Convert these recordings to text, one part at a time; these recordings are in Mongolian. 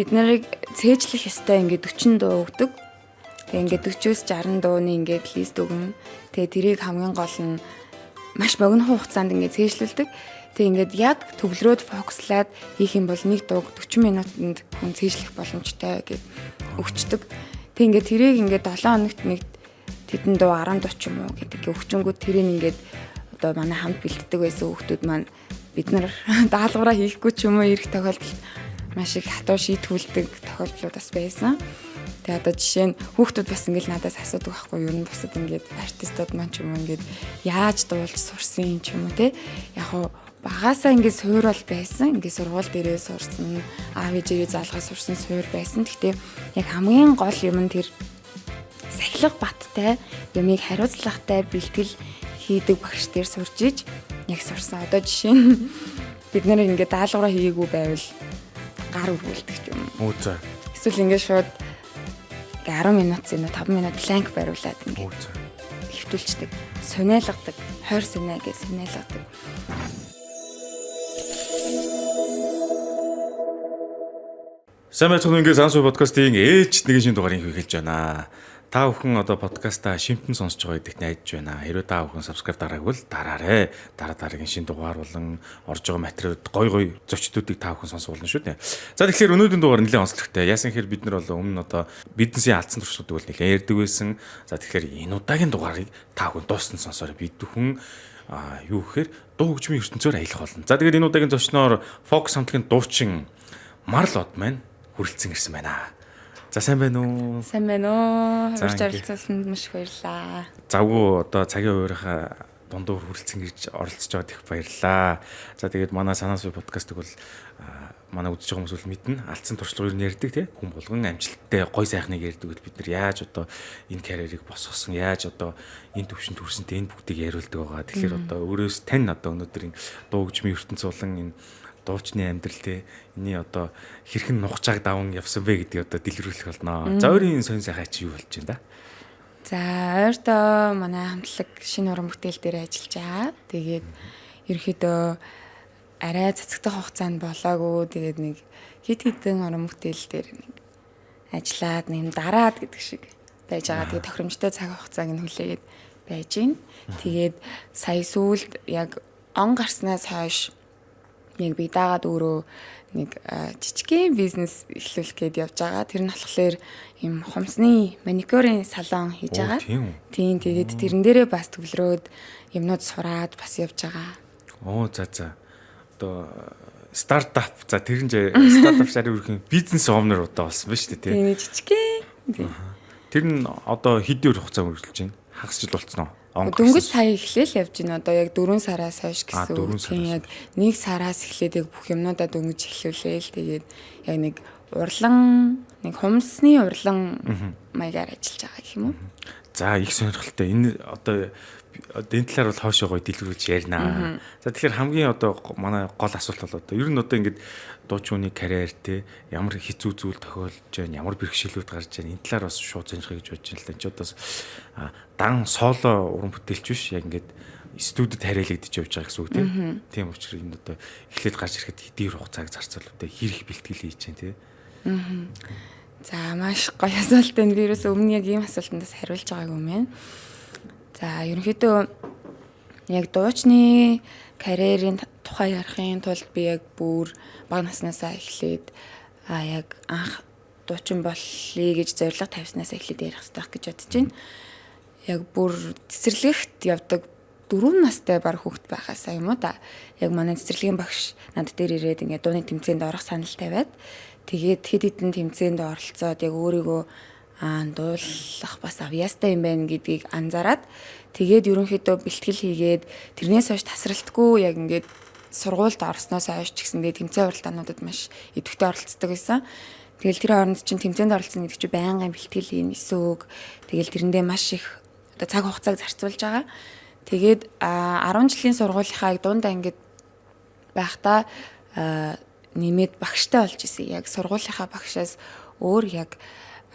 бид нарыг цээжлэх ёстой ингээд 40 дуу өгдөг. Тэгээ ингээд 40-с 60 дууны ингээд лист өгнө. Тэгээ тэрийг хамгийн гол нь маш богино хугацаанд ингээд цээжлүүлдэг. Тэгээ ингээд яг төвлөрөөд фокуслаад хийх юм бол нэг дууг 40 минутанд хүн цээжлэх боломжтой гэж өгчдөг. Тэг ингээд тэрийг ингээд 7 хоногт нэг тэдэн дуу 10 дуу ч юм уу гэдэг өгчөнгүүд тэрийг ингээд одоо манай хамт бэлддэг байсан хүүхдүүд маань бид нар даалгавраа хийхгүй ч юм уу ирэх тохиолдолд маш их хатуу шийтгүүлдэг тохиолдлууд бас байсан. Тэгээ одоо жишээ нь хүүхдүүд бас ингээд надаас асуудаг байхгүй юу? Ер нь босод ингээд артистууд маань ч юм уу ингээд яаж дуулж сурсан ч юм уу те. Яг хоо багаасаа ингээд суурал байсан. Ингээд сургууль дээрээ сурсан, аав ээжээ залгаж сурсан суур байсан. Гэхдээ яг хамгийн гол юм нь тэр сахилга баттай, юмыг хариуцлагатай бэлтгэл хийдэг багш дээр сурж иж яг сурсан. Одоо жишээ нь бид нэр ингээд даалгавраа хийгээгүй байвал гар үргэлдэг ч юм. Үгүй за. Эсвэл ингээд шууд 10 минут зэно 5 минут бланк бариулаад ингээд хэвтүүлчихдэг. Суниалгадаг, хойр суниа гэж суниалгадаг. Сайн байцгаана ингээд Сансуу подкастын ээлж нэгэн шинэ дугаарыг эхэлж байна. Та бүхэн одоо подкастаа шимтэн сонсож байгаа гэдэгт найдаж байна. Хэрвээ та бүхэн subscribe дараагүй бол дараарай. Дараагийн шинэ дугаар болон орж байгаа материалууд гой зочдуудыг та бүхэн сонсох болно шүү дээ. За тэгэхээр өнөөдрийн дугаар нэлээд онцлогтой. Яасан хэрэг бид нар бол өмнө одоо бизнесийн алдсан туршлагуудыг бол нэлээд ярьдаг байсан. За тэгэхээр энэ удаагийн дугаарыг та бүхэн дуусна сонсороо бид бүхэн юу гэхээр дуу хөгжмийн ертөнцөөр аялах болно. За тэгээд энэ удаагийн зочноор Focus хамтлагийн дуучин Марл Од маань хүрэлцэн ирсэн байна. За сайн байна уу? Сайн байна уу? Урьж оролцуулсанд маш их баярлалаа. Завгүй одоо цагийн хуваарийнхаа дундуур хүрэлцэн ирж оролцож байгаад их баярлалаа. За тэгээд манай Санаасуу подкастыг бол манай үзэж байгаа хүмүүс бол мэднэ. Алдсан туршлагыг ярьдаг тий. Хүн болгон амжилттай гой сайхныг ярьдаг бол бид нар яаж одоо энэ карьерийг босгосон, яаж одоо энэ төвшөнд хүрсэнтэй энэ бүгдийг яриулдаг байгаа. Тэгэхээр одоо өөрөөс тань одоо өнөөдөр энэ дуу хөгжмийн ертөнц болон энэ дуучны амьдрал эний одоо хэрхэн нухчааг даван явсан бэ гэдгийг одоо дэлгэрүүлэх болно. За өөрийн сонь сайхаа чи юу болж байна да? За ойртоо манай хамтлаг шинэ уран бүтээл дээр ажиллаж байгаа. Тэгээд ерөөхдөө арай цацагтай хугацаанд болоогүй. Тэгээд нэг хит хитэн уран бүтээл дээр нэг ажиллаад нэм дараад гэдэг шиг байж байгаа. Тэгээд тохиромжтой цаг хугацааг нь хүлээгээд байж гин. Тэгээд сая сүүлд яг он гарснаас хойш яг би дагаад өөрөө нэг жижигхэн бизнес эхлүүлэх гээд явж байгаа. Тэр нь болохоор юм хумсны маникюрын салон хийж байгаа. Тийм тэгээд тэрэн дээрээ бас төвлөрөөд юмнууд сураад бас явж байгаа. Оо за. Одоо стартап за тэрэн стартап шарын үрхийн бизнес оунер удаа болсон ба шүү дээ тийм жижигхэн. Тэр нь одоо хэдийн хугацаа үргэлжилж байна? Хагас жил болцсон уу? Дөнгөж сая эхлээл явж байна. Одоо яг 4 сараас хойш гэсэн үг. Тийм яг 1 сараас эхлээд яг бүх юмнуудаа дөнгөж эхлүүлээл. Тэгээд яг нэг урлан нэг хумсны урлан маягаар ажиллаж байгаа гэх юм уу? За их сонирхолтой. Энэ одоо энэ талаар бол хоошоо гоё дэлгэрүүлж ярина. За тэгэхээр хамгийн одоо манай гол асуулт бол одоо ер нь одоо ингэж дуучууны карьер те ямар хэцүү зүйл тохиолж байна, ямар бэрхшээлүүд гарч байна. Энэ талаар бас шууд сонирхъя гэж бодож байна л да. Энд бас дан соло уран бүтээлч биш яг ингэж студид хариалагдчих явж байгаа гэсэн үг тийм учраас энэ одоо эхлээд гарч ирэхэд хэдийн хугацааг зарцуул одоо хэрэг бэлтгэл хийж байна те. За маш гоё асуулт байна. Би ерөөсөө өмнө яг ийм асуултандаас хариулж байгаагүй юм байна. За ерөнхийдөө яг дуучны карьерийн тухай ярихын тулд би яг бүр бага наснаасаа эхлээд яг анх дуучин болъё гэж зорилго тавьснаас эхлээд ярих хэрэгтэй гэж бодож байна. Яг бүр цэцэрлэгт явдаг 4 настай баг хүүхэд байхаасаа юм уу да. Яг манай цэцэрлэгийн багш над дээр ирээд ингээд дууны тэмцээнд орох санал тавиад тэгээд хэд хэдэн тэмцээнд оролцоод яг өөрийгөө дуулах бас авьяастай юм байна гэдгийг анзаараад тэгээд ерөнхийдөө бэлтгэл хийгээд тэрнээс хойш тасралтгүй яг ингээд сургуульд орсноос хойш ч гэсэндээ тэмцээн уралдаануудад маш идэвхтэй оролцдог байсан. Тэгэл тэр хооронд чинь тэмцээнд оролцсон гэдэг чинь байнгын бэлтгэл хийн эсөөг тэгэл тэрэндээ маш их одоо цаг хугацааг зарцуулж байгаа. Тэгээд 10 жилийн сургуулийнхаа дунд ангид байхдаа нэмээд багштай болж исэн. Яг сургуулийнхаа багшаас өөр яг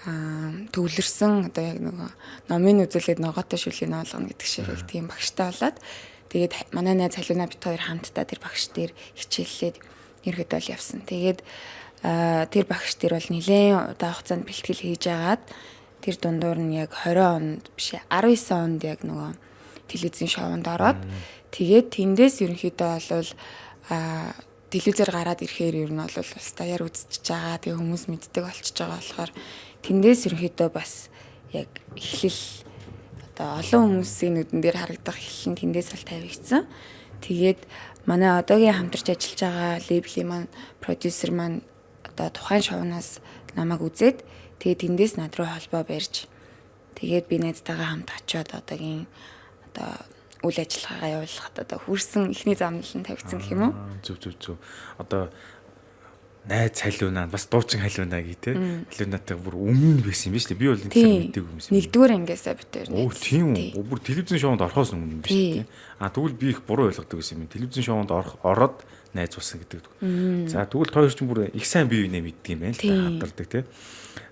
төвлөрсөн одоо яг нөгөө номын үзүүлээд ногоотой шүлгийг оолгоно гэдэг шиг тийм багштай болоод тэгээд манай найз Халиуна бит хоёр хамтдаа тэр багш дээр хичээллээд ерөөдөө л явсан. Тэгээд тэр багш тэр бол нэлээд удаан хугацаанд бэлтгэл хийж агаад тэр дундуур нь яг 20 онд биш 19 онд яг нөгөө телевизийн шоунд ороод тэгээд тэндээс ерөнхийдөө бол телевизээр гараад ирэхээр ер нь бол бас даяар үзчихэж байгаа. Тэгээ хүмүүс мэддэг болчихж байгаа болохоор тэндээс ерөнхийдөө бас яг эхлэл одоо олон хүмүүсийн нүдэн дээр харагдах эхлэл нь тэндээс бол тавигдсан. Тэгээд манай одоогийн хамтарч ажиллаж байгаа лейблийн маань продюсер маань одоо тухайн шоунаас намайг үзээд тэгээд тэндээс над руу холбоо барьж тэгээд би найзтайгаа хамт очиод одоогийн одоо үйл ажиллагаагаа явуулахад одоо хүрсэн ихний замнал нь тавигдсан гэх юм уу? Зүг. Одоо найз халиунаа бас дуучин халиунаа гээ те. Халиунаатай бүр өмнө байсан юм биш үү? Би бол энэ мэдээгүй юм шиг. Нэгдүгээр ангиасаа битээр нэ. Оо тийм үү. Бүр телевизэн шоунд орохоос өмнө юм биш үү? Тэгвэл би их буруу ойлгодог байсан юм. Телевизэн шоунд ороод найз болсон гэдэг. За тэгвэл хоёр ч бүр их сайн бие биенээ мэддэг юм байна л та хамтардаг те.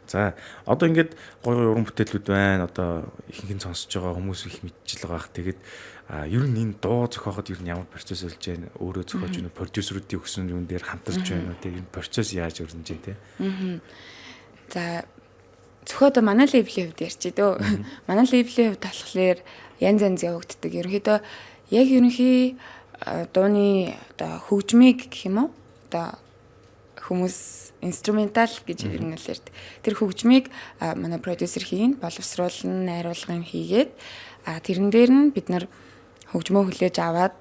За одоо ингээд гоё уран бүтээлүүд байна. Одоо ихэнх нь сонсож байгаа хүмүүс их мэдчихэл байгаах. Тэгээд ер нь энэ дуу зохиоход ер нь ямар процесс болж байна? Өөрөө зохиож байна уу? Продюсеруудын өгсөн юм дээр хамтарч байна уу? Тэгээд энэ процесс яаж өрнөж байна те? За зохиод манай лейблийн хувьд ярьчих дөө. Манай лейблийн хувьд болохоор янз явагддаг. Ерөнхийдөө яг ерөнхий дууны одоо хөгжмийг гэх юм уу? Одоо хүмүүс инструментал гэж ер нь л ярьдаг. Тэр хөгжмийг манай продюсер хийн, боловсруулна, найруулгын хийгээд тэрэн дээр нь бид нар хөгжмөө хүлээж аваад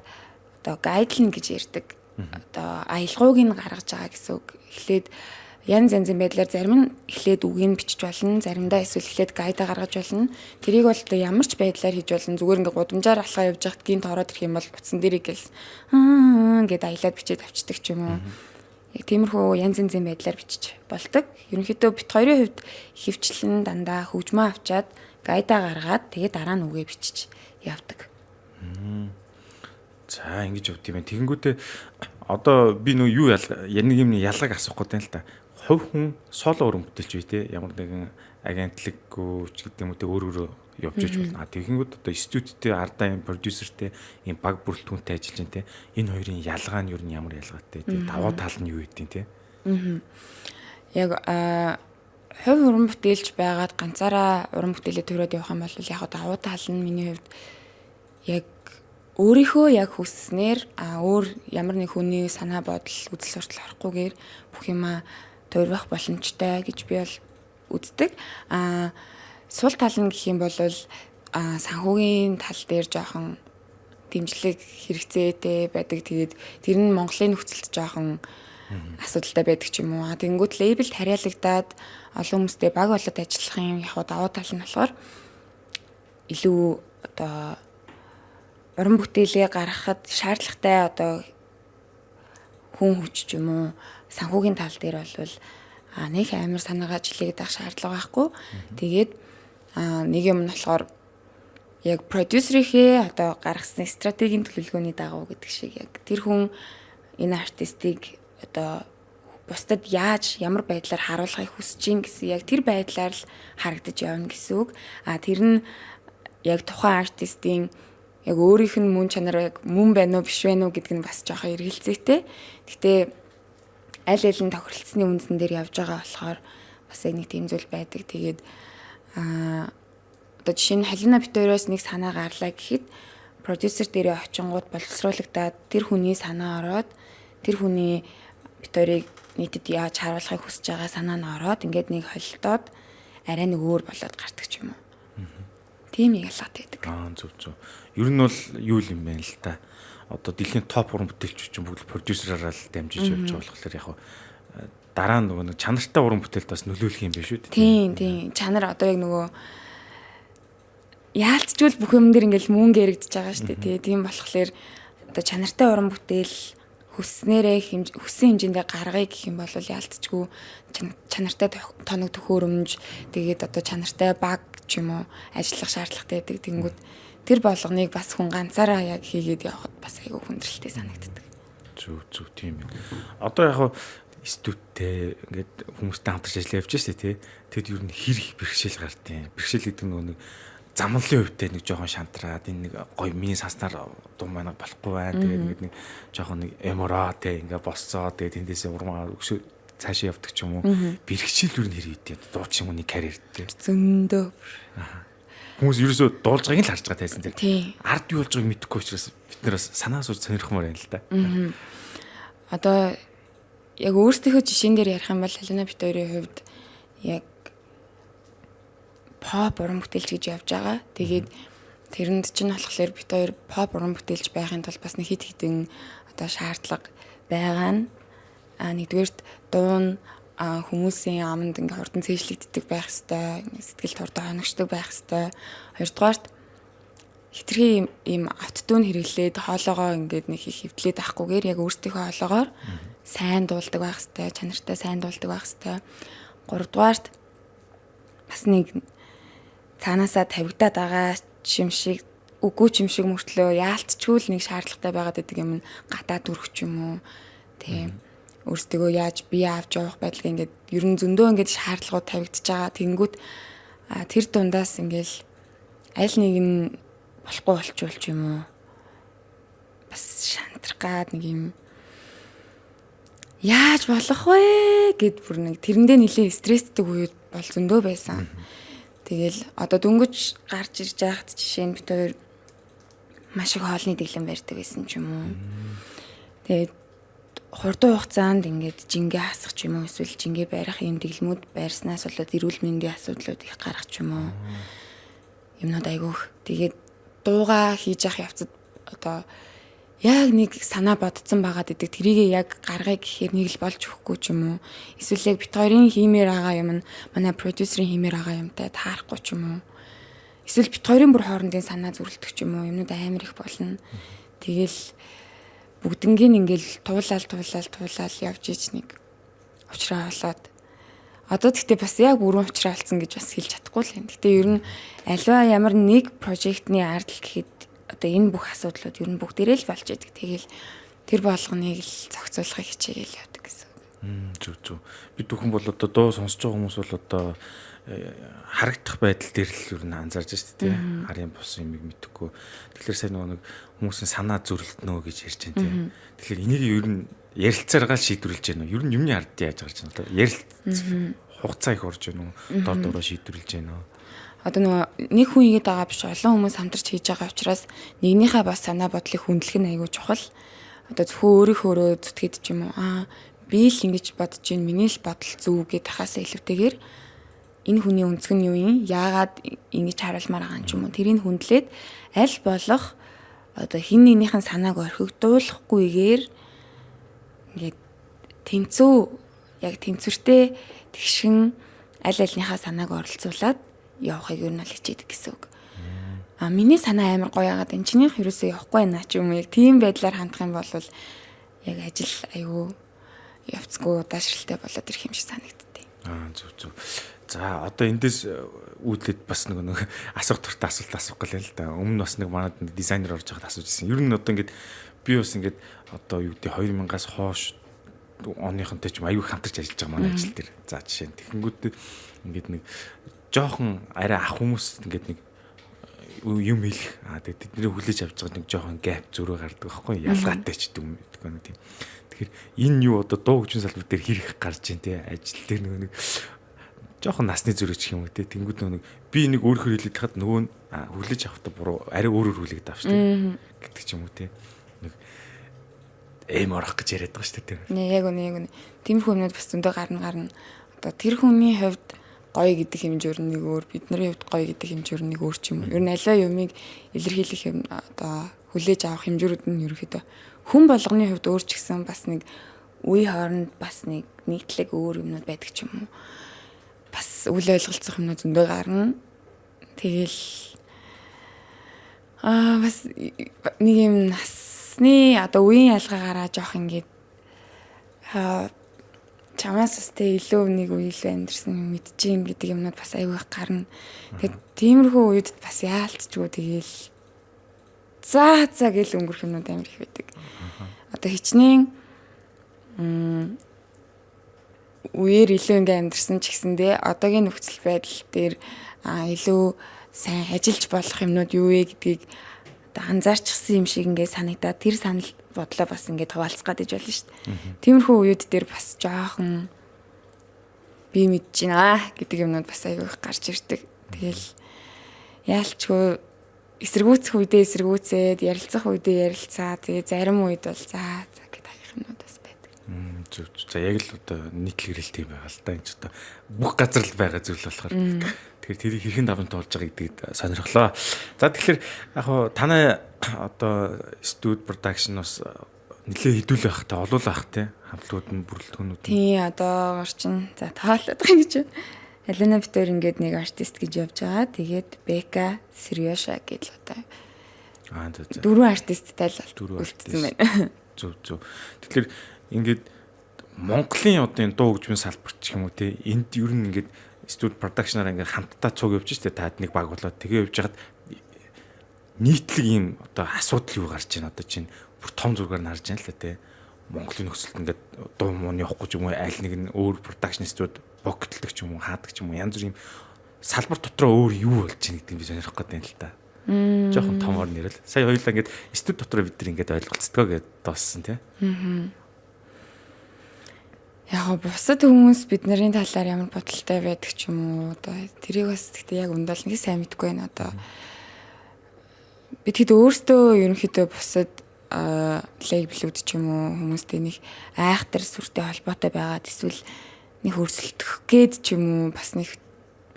одоо гайдлна гэж ярьдаг. Одоо аялгауг нь гаргаж байгаа гэсэн үг. Эхлээд янз байдлаар зарим нь эхлээд үгийг бичиж болно, заримдаа эсвэл эхлээд гайдаа гаргаж болно. Тэрийг бол одоо ямар ч байдлаар хийж болно. Зүгээр ингээ гудамжаар алхаа явж хахад гинт ороод ирэх юм бол утсан дээрээ гэлс гэд аялаад бичээд авчдаг ч юм уу. Яг тиймэрхүү янз байдлаар бичиж болдог. Ерөнхийдөө бит хоёрын хувьд хөвчлэн дандаа хөгжмөө авчаад гайдаа гаргаад тэгээ дараа нь үгээ бичиж явдаг. За ингэж явд юм байна. Тэгэнгүүтээ одоо би нөө юу нэг юм ялгааг асуух гэдэг юм л та. Хувь хүн соло уран бүтээлч үе те ямар нэгэн агентлаггүй ч гэдэг юм уу өөрөөрөө явж иж болно. Тэгэнгүүт одоо студиудтэй ардаа юм продюсертэй юм баг бүрэлдэхүүнтэй ажиллаж байна те. Энэ хоёрын ялгаа нь юу нь ямар ялгаатай те. Даваа тал нь юу гэдэг те. Яг хувь уран бүтээлч байгаад ганцаараа уран бүтээлээ төрөөд явах юм бол яг даваа тал нь миний хувьд яг өөрийнхөө яг хүсснээр өөр ямар нэг хүний санаа бодол үзэл суртал орохгүйгээр бүх юмаа тойрох боломжтой гэж би бол үздэг. Сул тал нь гэх юм бол санхүүгийн тал дээр жоохон дэмжлэг хэрэгцээтэй байдаг. Тэгээд тэр нь Монголын нөхцөлд жоохон асуудалтай байдаг ч юм уу. Тэгэнгүүт лейбл тариалагдаад олон хүмүүстэй баг болоод ажиллахын яг даваа тал нь болохоор илүү одоо уран бүтээлээ гаргахад шаардлагатай одоо хүн хүч ч юм уу санхүүгийн тал дээр бол нэг амар санаагаа жилэгдэх шаардлага байхгүй. Тэгээд нэг юм нь болохоор яг продюсерийнхээ одоо гаргасан стратегийн төлөвлөгөөний дагуу гэдэг шиг яг тэр хүн энэ артистыг одоо бусдад яаж ямар байдлаар харуулахыг хүсэж ийн гэсэн яг тэр байдлаар л харагдаж явна гэсэн үг. Тэр нь яг тухайн артистийн яг өөрийнх нь мөн чанар яг мөн байна уу биш байна уу гэдг нь бас жоохон эргэлзээтэй. Гэтэ аль аль нь тохиролцсны үндсэн дээр явж байгаа болохоор бас нэг тийм зүйл байдаг. Тэгээд одоо жишээ нь Халина Битүүрээс нэг санаа гарлаа гэхэд продюсер дээрээ очингууд боловсруулагдаад тэр хүний санаа ороод тэр хүний Битүүрийг нийтэд яаж харуулахыг хүсэж байгаа санаа нь ороод ингээд нэг холилдоод арай нэг өөр болоод гардаг ч юм уу. Тийм ялгаатай байдаг. Зөв. Ер нь бол юу юм бэ л та. Одоо дэлхийн топ уран бүтээлч чинь бүгд продюсераараа л дамжиж явж байгаа болохоор яг дараа нь нөгөө чанартай уран бүтээлд бас нөлөөлөх юм биш үү? Тийм. Чанар одоо яг нөгөө яалтчгүй бүх юм дээр ингээл мөнгө яригдчихэж байгаа шүү дээ. Тийм болохоор одоо чанартай уран бүтээл хүснээрээ хүссэн хэмжээндээ гаргая гэх юм бол яалтчгүй чанартай тоног төхөөрөмж тэгээд одоо чанартай баг ч юм уу ажиллах шаардлагатай байдаг. Тэнгүүд тэр болгоныг бас хүн ганцаараа яг хийгээд явахад бас айгүй хүндрэлтэй санагддаг. Зөв тийм байна. Одоо яг студиудтэй ингээд хүмүүстэй хамтарч ажиллаж явж штэ тий. Тэгэд юу н хэр их бэрхшээл гардیں۔ Бэрхшээл гэдэг нь нэг замналын хувьтай нэг жоохон шантраад энэ нэг гоё миний санснаар дум байна болохгүй байна. Тэгээд нэг жоохон нэг эмороо тий ингээ босцоо тэгээд тэндээсээ урмаа цаашаа явдаг ч юм уу. Бэрхшээл юу нэр хийдэг дуучин хүний карьер дээр. Зөндөө. Хүмүүс ерөөсөө дуулж байгааг л харж байгаа тайсан дээр. Тий. Ард юу болж байгааг мэдэхгүй учраас бид нараас санаа сууж сонирхмоор байна л да. Одоо яг өөрсдийнхөө жишээн дээр ярих юм бол Алина бит хоёрын хувьд яг pop уран бүтээлч гэж явж байгаа. Тэгээд тэрэнд чинь болохоор бит хоёр pop уран бүтээлч байхын тулд бас нэг хит хитэн одоо шаардлага байгаа нь нэгдүгээрт дуун хүмүүсийн аманд ингээ хурдан цээжлэгддэг байх хэвээр, сэтгэл туртаа хоногчдог байх хэвээр. Хоёрдугаарт хитрхи ийм автотune хэрэглээд хоолоогоо ингээд нэг их хөвтлээд авахгүйгээр яг өөрсдийнхөө хоолоогоор сайн дуулдаг байх хэвээр, чанартай сайн дуулдаг байх хэвээр. Гуравдугаарт бас нэг цаанаасаа тавигдаад байгаа юм шиг, үгүй юм шиг мөртлөө яалтчгүй л нэг шаардлагатай байгаад байдаг юм гадаад төрөх юм уу. Тийм. Өөрсдөө яаж бие авч явах байдал ингээд ер нь зөндөө ингээд шаардлагууд тавигдчихж байгаа. Тэнгүүт тэр дундаас ингээл аль нэг нь болохгүй болчихвол юм уу. Бас шантрах гад нэг юм яаж болох вэ гэд бүр нэг тэрэндээ нэлээ стресстэй үед бол зөндөө байсан. Тэгэл одоо дөнгөж гарч ирж байхад жишээ нь бит хоёр маш их хоолны дэглэм барьдаг байсан ч юм уу. Тэгээд хурдан хугацаанд ингээд жингээ хасах ч юм уу, эсвэл жингээ барих юм дэглэмүүд байрснаас болоод эрүүл мэндийн асуудлууд их гарах ч юм уу. Юмнууд айгүйх. Тэгээд дууга хийж явах явцад одоо яг нэг санаа бодцсон байгаад идэг. Тэрийг яг гаргая гэхээр нэг л болж өгөхгүй ч юм уу. Эсвэл яг бит хоёрын хиймээр байгаа юм нь манай продюсерийн хиймээр байгаа юмтай таарахгүй ч юм уу. Эсвэл бит хоёрын бүр хоорондын санаа зүрэлдэх ч юм уу. Юмнууд амар их болно. Тэгэл бүгднгийн ингээл туулаад явж иж нэг уучраа болоод одоо тэгтээ бас яг бүрэн уучраа алдсан гэж бас хэлж чадахгүй л юм. Гэтэ ер нь альва ямар нэг прожектны ардл гэхэд одоо энэ бүх асуудлууд ер нь бүгдээрээ л болж идэг. Тэгэл тэр болгоныг л зохицуулахыг хичээгээл явдаг гэсэн. Зүг. Бид бүхэн бол одоо дуу сонсож байгаа хүмүүс бол одоо харагдах байдал дээр л ер нь анзаарч байна шүү дээ. Харын бус юмыг мэдэхгүй. Тэгэхээр сайн нэг хүмүүсийн санаа зүрэлтнөө гэж ярьж байна тийм. Тэгэхээр энийг ер нь ярилцаараа шийдвэрлэж байна уу? Ер нь юмны ард яаж гарч байна? Одоо ярилц хугацаа их орж байна уу? Дор дороо шийдвэрлэж байна уу? Одоо нөгөө нэг хүн игээд байгаа биш олон хүмүүс хамтарч хийж байгаа учраас нэгнийхээ бас санаа бодлыг хүндлэх нь аягүй чухал. Одоо зөвхөн өөрийнхөө зүтгэж ч юм уу би л ингэж бодож байна, миний л бодол зөв гэж тахаасаа илүүтэйгээр энэ хүний өнцөг нь юу юм? Яагаад ингэж харуулмаар байгаа юм ч юм уу? Тэрийг хүндлээд аль болох одоо хин нэгнийхэн санааг орхигдуулахгүйгээр ингээд тэнцвэртэй тэгшин аль альныхаа санааг оролцуулаад явахыг юу нь л хичээдэг гэсэн үг. Миний санаа амар гоё яагаад энэ чинийх ерөөсөө явахгүй байна ч юм уу. Яг тийм байдлаар хандах юм бол яг ажил аюу явцгүй удаашралтай болоод ирэх юм шиг санагдтыг. Зүг. За одоо эндээс үүдлээд бас нэг асуух туртаа асуулт асуух гэл л да. Өмнө бас нэг манад дизайнер орж байгаад асууж ирсэн. Ер нь одоо ингээд би бас ингээд одоо юу гэдэг 2000-аас хойш оныхонтой ч аюу хамтарч ажиллаж байгаа манай ажил дээр. За жишээ нь тэгэнгүүт ингээд нэг жоохон арай ах хүмүүс ингээд нэг юм хэлэх. Тэгээд тэдний хүлээж авч байгаа нэг жоохон гэп зөрөө гардаг байхгүй ялгаатай ч гэдэг юм тийм. Тэгэхээр энэ юу одоо дуу хөгжим салбар дээр хэрэг гарч ийн те ажил дээр нэг жоохон насны зөрөө гэх юм уу те тэнгууд нэг би нэг өөрөөр хэлээд хахад нөгөө нь хүлээж авахта буруу арай өөрөөр хүлээд авч те гэдэг ч юм уу те нэг эм орох гэж яриад байгаа шүү дээ. Яг үнэ. Тиймэрхүү юмнууд бас зөндөө гарна. Одоо тэр хүний хувьд гоё гэдэг хэмжээр нэг өөр, бидний хувьд гоё гэдэг хэмжээр нэг өөр ч юм уу. Ер нь аливаа юмыг илэрхийлэх юм одоо хүлээж авах хэмжээрүүд нь ерөөхдөө хүн болгоны хувьд өөр ч гэсэн бас нэг үе хооронд бас нэг нийтлэг өөр юмнууд байдаг ч юм уу. Бас үл ойлголцох юмнууд зөндөө гарна. Тэгэл бас нэг юм насны одоо үеийн ялгаагаараа жоох ингээд чамаас өстэй илүү нэг үеийг амьдэрсэн юм мэдчихээн гэдэг юмнууд бас аягүй их гарна. Тэгээд тиймэрхүү үед бас яалтчгүй тэгэл за гэл өнгөрөх юмнууд амар их байдаг. Одоо хичнээн үеэр илүү ингээ амьдэрсэн ч гэсэндээ одоогийн нөхцөл байдал дээр илүү сайн ажиллаж болох юмнууд юу вэ гэдгийг одоо анзаарчихсан юм шиг ингээ санагдаад тэр санал бодлоо бас ингээ хуваалцах гэдэг болно шүү дээ. Тиймэрхүү үед дээр бас жоохон би мэдэж байна гэдэг юмнууд бас аягүй их гарч ирдэг. Тэгэл яалчгүй эсэргүүцэх үедээ эсэргүүцээд ярилцах үедээ ярилцаа. Тэгээ зарим үед бол за гэдэг хаях юмнууд бас байдаг. За яг л одоо нийтлэг гэрэлт юм байгаа л да. Энд ч одоо бүх газар л байгаа зүйл болохоор. Тэгэхээр тэрийг хэрхэн даван туулж байгаа гэдгийг сонирхлоо. За тэгэхээр яг хуу танай одоо студ продакшн бас нэлээ хідүүл байх та олуул байх те хамтлагууд нь бүрэлдэхүүнүүд. Тий одоо орчин за тоолоод байгаа гэж байна. Алина битэр ингээд нэг артист гэж явж байгаа. Тэгээд Бека Серёша гэж одоо дөрвөн артисттай л үлдсэн байна. Зөв. Тэгэхээр ингээд Монголын одоо энэ дуу хөгжмийн салбарт ч юм уу те энд ер нь ингээд студ продакшнаар ингээд хамтдаа цуг явж штэ таад нэг баг болоод тэгээ явж хаад нийтлэг ийм одоо асуудал юу гарч ийн одоо чинь бүр том зургаар нь харж байна л те Монголын нөхцөлд ингээд дуу муу явахгүй ч юм уу аль нэг нь өөр продакшнистууд богтлдог ч юм уу хаадаг ч юм уу янз бүр ийм салбар дотроо өөр юу болж ийн гэдэг би сонирхох гэдэг юм л та. Жохон томор нэрэл. Сая хоёулаа ингээд студ дотроо бид нар ингээд ойлголцдгоо гэдээ дууссан тий. Яг бусад хүмүүс бидний талаар ямар бодолтой байдаг ч юм уу одоо тэрийг бас гэхдээ яг ундал нэг сайн мэдгүй байна одоо. Бид хэд өөрсдөө ерөнхийдөө бусад лейблүүд ч юм уу хүмүүстэй нэг айхтар сүртэй холбоотой байгаад эсвэл нэг хөрсөлдөх гээд ч юм уу бас нэг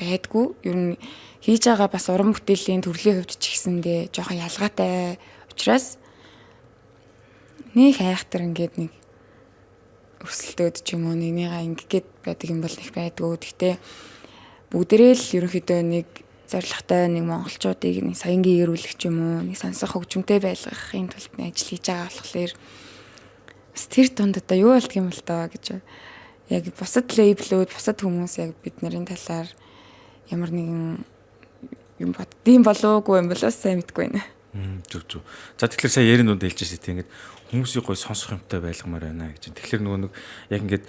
байдгүй. Ер нь хийж байгаа бас уран бүтээлийн төрлийн хувьд ч гэсэндээ жоохон ялгаатай учраас нэг айхтар ингээд нэг өрсөлдөөд ч юм уу нэгнийгаа ингээд байдаг юм бол их байдгүй. Гэхдээ бүгдээрээ л ерөнхийдөө нэг зорилготой нэг монголчуудыг нэг саянгийн ирүүлэх ч юм уу нэг сонсох хөгжмөнтэй байлгахын тулд нэг ажил хийж байгаа болохоор бас тэр дунд одоо юу болдг юм бол таа гэж яг бусад лейблүүд бусад хүмүүс яг бид нарын талаар ямар нэгэн юм боддсон болоогүй юм болоо сайн мэдгүй байна. Зөв. За тэгэхээр сая ярин дунд хэлж ирсэн тийм ингээд хүмүүсийг гой сонсох юмтай байлгамаар байна гэж. Тэгэхээр нөгөө нэг яг ингээд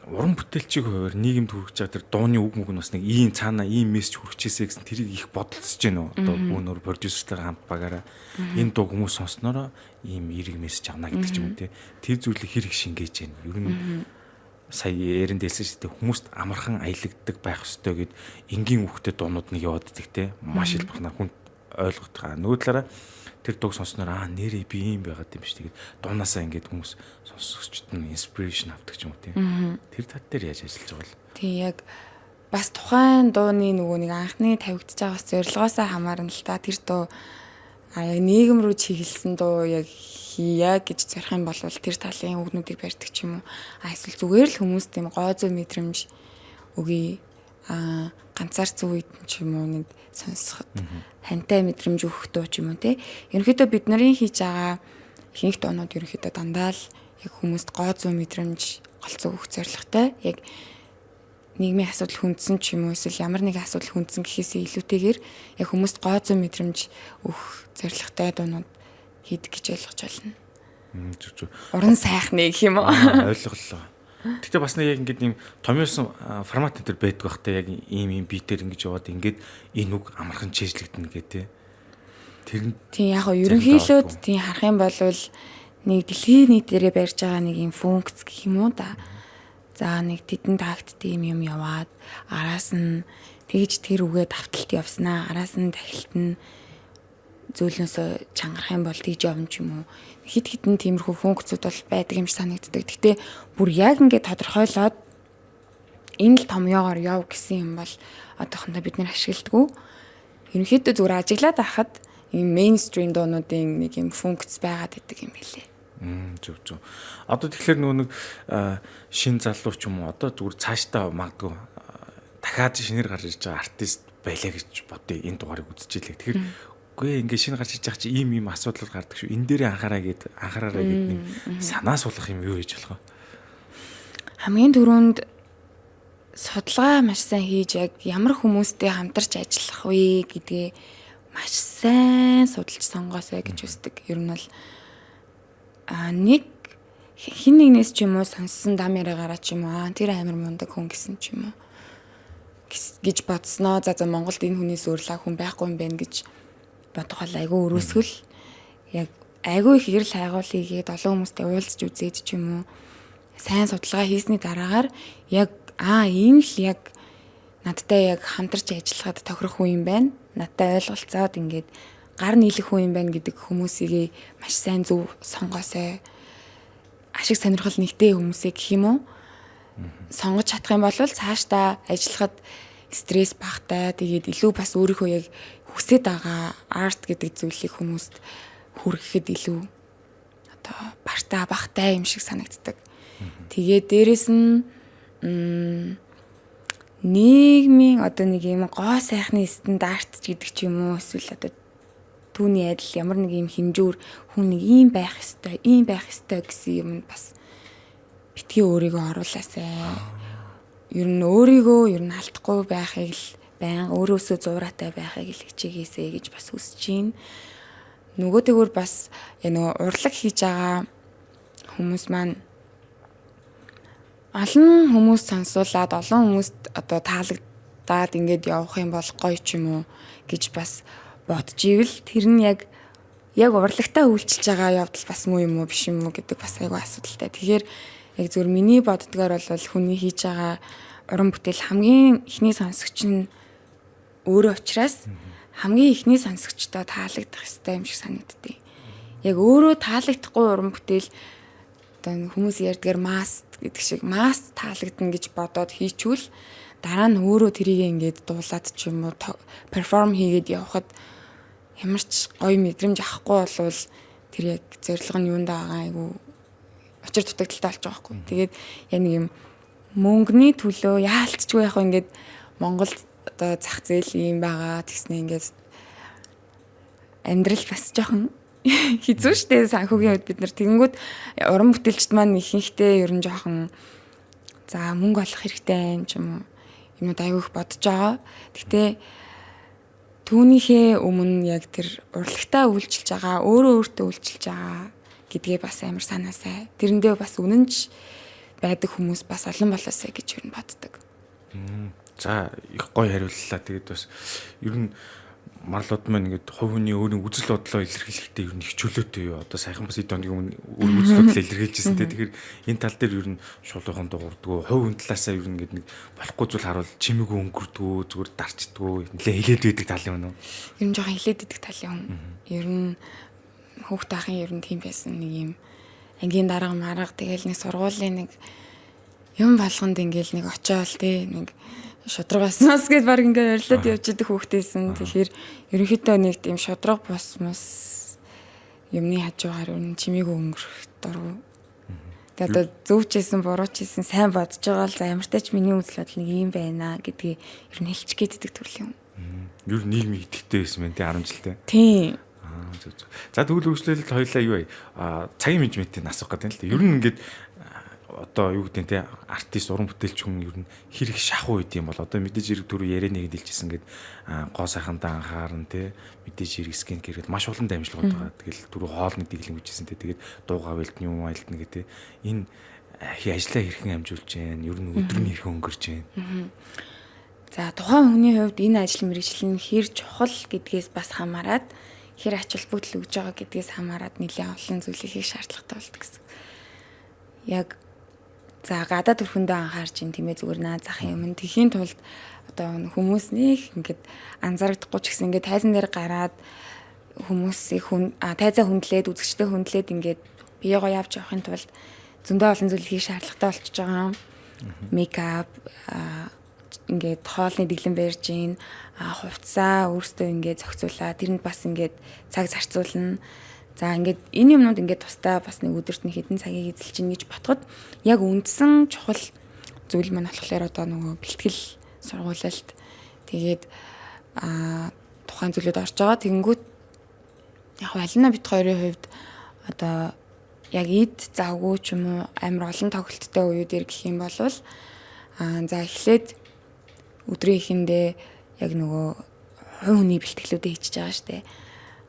уран бүтээлчийн хувьд нийгэмд хүрэж байгаа тэр дууны үг мөг нь бас нэг ийм цаана ийм мессеж хүрчихээсэ гэсэн тэрийг их бодолцож байна уу? Одоо бүүнөр продюсертай хамт багаараа энэ дуу хүмүүс сонсноороо ийм эерэг мессеж авна гэдэг ч юм уу тий. Тэр зүйлийг хэрэг шингээж байна. Ер нь сая ярин дээлсэн шүү дээ хүмүүст амархан аялагддаг байх ёстой гэд энгийн үхтэй дуунууд нэг яваад идэх тий. Маш их бахна хүн ойлгох байгаа. Нөгөө талаараа тэр дуу сонсноор нэрээ би юм байгаад юм биш тэгээд дуунаасаа ингээд хүмүүс сонсогчд нь инспирэшн авдаг ч юм уу тийм. Тэр тал дээр яаж ажиллаж байгаа вэ? Тийм яг бас тухайн дууны нөгөө нэг анхны тавигдж байгаа зорилгоосоо хамаарна л та тэр дуу яг нийгэм рүү чиглэсэн дуу яг хийя гэж зорих юм бол тэр талын үгнүүдийг барьдаг ч юм уу. Эсвэл зүгээр л хүмүүс тийм гоо зөө мэдрэмж өгье. Ганцаар зүй ч юм уу нэг сонсоход хантай мэдрэмж өгөх дуу ч юм уу те. Ерөнхийдөө бид нарын хийж байгаа ихэнх дуунууд ерөнхийдөө дандаа л яг хүмүүст гоо зүй мэдрэмж голцоо өгөх зорилготой. Яг нийгмийн асуудал хүндсэн ч юм уу эсвэл ямар нэгэн асуудал хүндсэн гэхээсээ илүүтэйгээр яг хүмүүст гоо зүй мэдрэмж өгөх зорилготой дуунууд хийдэг гэж ойлгож байна. Зөв. Уран сайхны гэх юм уу? Ойлголоо. Гэтэ бас нэг яг ингээд ийм томьёосон формат энэ төр байдаг бахтай яг ийм битээр ингэж яваад ингээд энэ үг амархан чийжлэгдэнэ гэдэг тэр тийм яг ерөнхийдөө тийм харах юм бол нэг дэлхийн нийтээрээ барьж байгаа нэг юм функц гэх юм уу да. За нэг тэдэн такт тийм юм яваад араас нь тэгж тэр үгээ давталт явснаа араас нь дахилт нь зөөлнөөсөө чангарах юм бол тэгж явна ч юм уу. Хит хитэн тиймэрхүү функцүүд бол байдаг юм шиг санагддаг. Гэхдээ бүр яг ингээд тодорхойлоод энэ л томьёогоор яв гэсэн юм бол одоохондоо бид нэр ашигладаг. Ерөнхийдөө зүгээр ажиглаад байхад ийм мейнстрим дуунуудын нэг юм функц байгаад идэг юм билээ. Зөв. Одоо тэгэхээр нөгөө нэг шин залуу ч юм уу одоо зүгээр цаашдаа магадгүй дахиад шинээр гарч ирж байгаа артист байлаа гэж бодъё энэ дугаарыг үзчихлээ. Тэгэхээр үгүй ингээ шинэ гарч иж байгаа чи ийм асуудал гардаг шүү. Энэ дээрээ анхаараарай гэдэг нэг санаа суулгах юм юу хийж болох вэ? Хамгийн түрүүнд судалгаа маш сайн хийж яг ямар хүмүүстэй хамтарч ажиллах вэ гэдгээ маш сайн судалж сонгоосэй гэж үздэг. Ер нь бол нэг хин нэгнээс ч юм уу сонссон дам яриагаараа ч юм уу тэр амар мундаг хүн гэсэн ч юм уу гэж бодсноо. За Монголд энэ хүнээс өөрлөө хүн байхгүй юм байна гэж бодох бол айгүй өрөөсгөл яг айгүй их эрэл хайгуулъя гээд олон хүмүүстэй уулзч үзээд ч юм уу сайн судалгаа хийсний дараагаар яг энэ л яг надтай яг хамтарч ажиллахад тохирох хүн юм байна. Надтай ойлголцоод ингээд гар нийлэх хүн юм байна гэдэг хүмүүсийг маш сайн зөв сонгоосой. Ашиг сонирхол нэгтэй хүмүүсийг гэх юм уу? Сонгож чадах юм бол цаашдаа ажиллахад стресс багтай. Тэгээд илүү бас өөрийнхөө яг хүсэж байгаа арт гэдэг зүйлийг хүмүүст хүргэхэд илүү одоо бартаа багтай юм шиг санагддаг. Тэгээд дээрэс нь нийгмийн одоо нэг юм гоо сайхны стандарт гэдэг ч юм уу эсвэл одоо түүний адил ямар нэг юм хэмжүүр хүн нэг ийм байх ёстой гэсэн юм бас битгий өөрийгөө оруулаасай. Ер нь өөрийгөө алдахгүй байхыг л байн өөрөөсөө зуураатай байхыг л хичээгээсэй гэж бас хүсэж байна. Нөгөөтэйгөр бас урлаг хийж байгаа хүмүүс маань олон хүмүүс сонсуулаад олон хүмүүст одоо таалагдаад ингээд явах юм бол гоё ч юм уу гэж бас бодож ивэл тэр нь яг урлагтаа үйлчилж байгаа явдал бас муу юм уу биш юм уу гэдэг бас айгүй асуудалтай. Тэгэхээр яг зөвөр миний боддгоор бол хүний хийж байгаа уран бүтээл хамгийн ихний сонсогч нь өөрөө учраас хамгийн ихний сонсогчдоо таалагдах ёстой юм шиг санагддээ. Яг өөрөө таалагдахгүй уран бүтээл одоо хүмүүс ярьдгаар масс гэдэг шиг масс таалагдана гэж бодоод хийчүүл дараа нь өөрөө тэрийг ингээд дуулаад ч юм уу перформ хийгээд явхад ямар ч гоё мэдрэмж авахгүй болвол тэр яг зорилго нь юунд байгаа айгу очир дутагдaltaй болж байгаа хгүй. Тэгээд яг нэг юм мөнгөний төлөө яалтчгүй яг ингээд Монголд одоо зах зээл юм байгаа тэгснэ ингээд амьдрал бас жоохон хизүү штэ санхүүгийн үед бид нар тэгэнгүүт уран бүтээлчд маань ихэнхдээ ер нь жоохон за мөнгө олох хэрэгтэй юм ч юм уу юмуд аягүй их бодож байгаа. Гэтэ түүнийхээ өмнө яг тэр урлагтаа үйлчилж байгаа өөртөө үйлчилж байгаа гэдгээ бас амар санаасай. Тэрэндээ бас үнэнч байдаг хүмүүс бас олон болоосай гэж ер нь боддог. За их гоё хариуллаа. Тэгээд бас ер нь марлууд маань ингээд хувь хүний өөрийн үзэл бодлоо илэрхийлэхдээ ер нь их чөлөөтэй юу. Одоо сайхан бас эд оны өмнө өөр үзэл бодлоо илэрхийлжсэн те. Тэгэхээр энэ тал дээр ер нь шулуухан дуурдгөө хувь хүн талаасаа ер нь ингээд нэг болохгүй зүйл харуул чимээгүй өнгөрдгөө зүгээр дарчдгөө нэлээ хилээд байдаг тал юм уу? Ер нь жоохон хилээд байдаг тал юм. Ер нь хүүхдээ ахын ер нь тийм байсан нэг юм ангийн дарга марга тэгэл нэг сургуулийн нэг юм болгонд ингээл нэг очиол те нэг шудрагаас гээд баг ингээ ярилаад явж идэх хүүхдээсэн. Тэгэхээр ерөнхийдөө нэг тийм шудраг босмос юмны хажуугаар үнэн чимээгүй өнгөрөх дургу. Тэгээд одоо зөвчээсэн буруучээсэн сайн бодож байгаа л за ямартай ч миний үзэл бодол нэг юм байна гэдгийг ер нь хэлчих гээд идэх төрөл юм. Ер нь нийгмийн идэвхтэй байсан байх 10 жилдээ. Тийм. За тэгвэл үргэлжлүүлэлт хоёлаа юу вэ? Цагийн менежментийг асуух гэдэг юм л да. Ер нь ингээд одоо юу гэдэг те артист уран бүтээлч хүн ер нь хэрэг шахуу үед юм бол одоо мэдээж хэрэг түрүү ярианыг дэлжсэн гээд гоо сайхандаа анхаарна те мэдээж хэрэг скин гэрэд маш олон дамжлагууд байгаа. Тэгэл түрүү хоолны дэглэм гэжсэн те тэгээд дуугаа байлт юм айлтна гэдэг энэ ажлаа хэрхэн амжуулж जैन ер нь өдөр нь хэрхэн өнгөрч जैन. За тухайн хүний хувьд энэ ажил мэргэжил нь хэр чухал гэдгээс бас хамаарат хэр ач холбогдол өгж байгаа гэдгээс хамаарат нэлээд олон зүйлийг хийх шаардлагатай болдог гэсэн. Яг за гадаад төрхөндөө анхаарч ин тийм ээ зүгээр наа захын юм. Тэхийн тулд одоо хүмүүс нэг ингээд анзаарагдахгүй ч гэсэн ингээд тайзан дээр гараад хүмүүсийг тайзаа хүндлээд үзэгчтэй хүндлээд ингээд бие гоё явж явахын тулд зөндөө олон зүйл хийх шаардлагатай болчихж байгаа. Мейкап ингээд хоолны дэглэм барьж гин хувцаа өөртөө ингээд зохицуулаад тэрэнд бас ингээд цаг зарцуулна. За ингээд энэ юмнууд ингээд тусдаа бас нэг өдөрт нэг хэдэн цагийг эзэлж ийн гэж ботход яг үндсэн чухал зүйл маань болохоор одоо нөгөө бэлтгэл сургуулалт тэгээд тухайн зүйлүүд орж байгаа. Тэгэнгүүт яг алина бит хоёрын хувьд одоо яг эд завгүй ч юм уу амар олон тоглолттой үеүүд гэх юм бол за эхлээд өдрийн эхэндээ яг нөгөө хувь хүний бэлтгэлүүдээ хийчихэж байгаа штэ.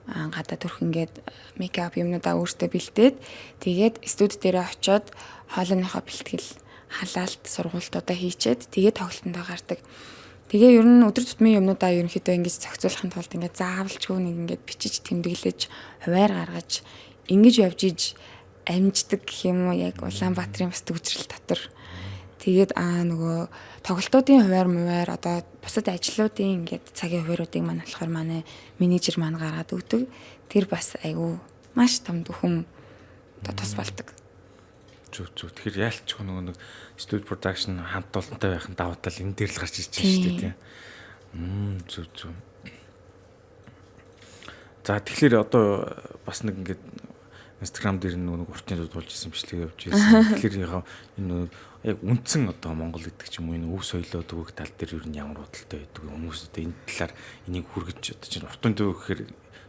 Гадаа төрх ингээд мейкап юмнуудаа өөртөө бэлдээд тэгээд студи дээрээ очиод хоолойныхоо бэлтгэл халаалт сургуультуудаа хийчээд тэгээд тоглолтондоо гардаг. Тэгээ ер нь өдөр тутмын юмнуудаа ерөнхийдөө ингэж зохицуулахын тулд ингээд заавалчгүй нэг ингээд бичиж тэмдэглэж хуваар гаргаж ингэж явж иж амждаг гэх юм уу яг Улаанбаатарын бас төвчрэл дотор. Тэгээд нөгөө тоглолтуудын хуваар одоо бусад ажлуудын ингээд цагийн хувааруудыг маань болохоор манай менежер маань гаргаад өгдөг. Тэр бас айгүй маш том дүхэм одоо тус болдог. Зүг. Тэгэхээр яалтч нөгөө нэг студи production хамт олонтой байхын давуу тал энэ дээр л гарч ирж байна шүү дээ тийм. Зүг. За тэгэхээр одоо бас нэг ингээд Instagram дээр нэг уртын дуудуулж ирсэн бичлэг явуулж ирсэн. Тэгэхээр энэ яг үндсэн одоо Монгол гэдэг ч юм уу энэ өв соёлоо төгөөх тал дээр юу ямар бодолтой байдаг хүмүүс одоо энэ талаар энийг хүргэж одоо чинь уртын дуу гэхээр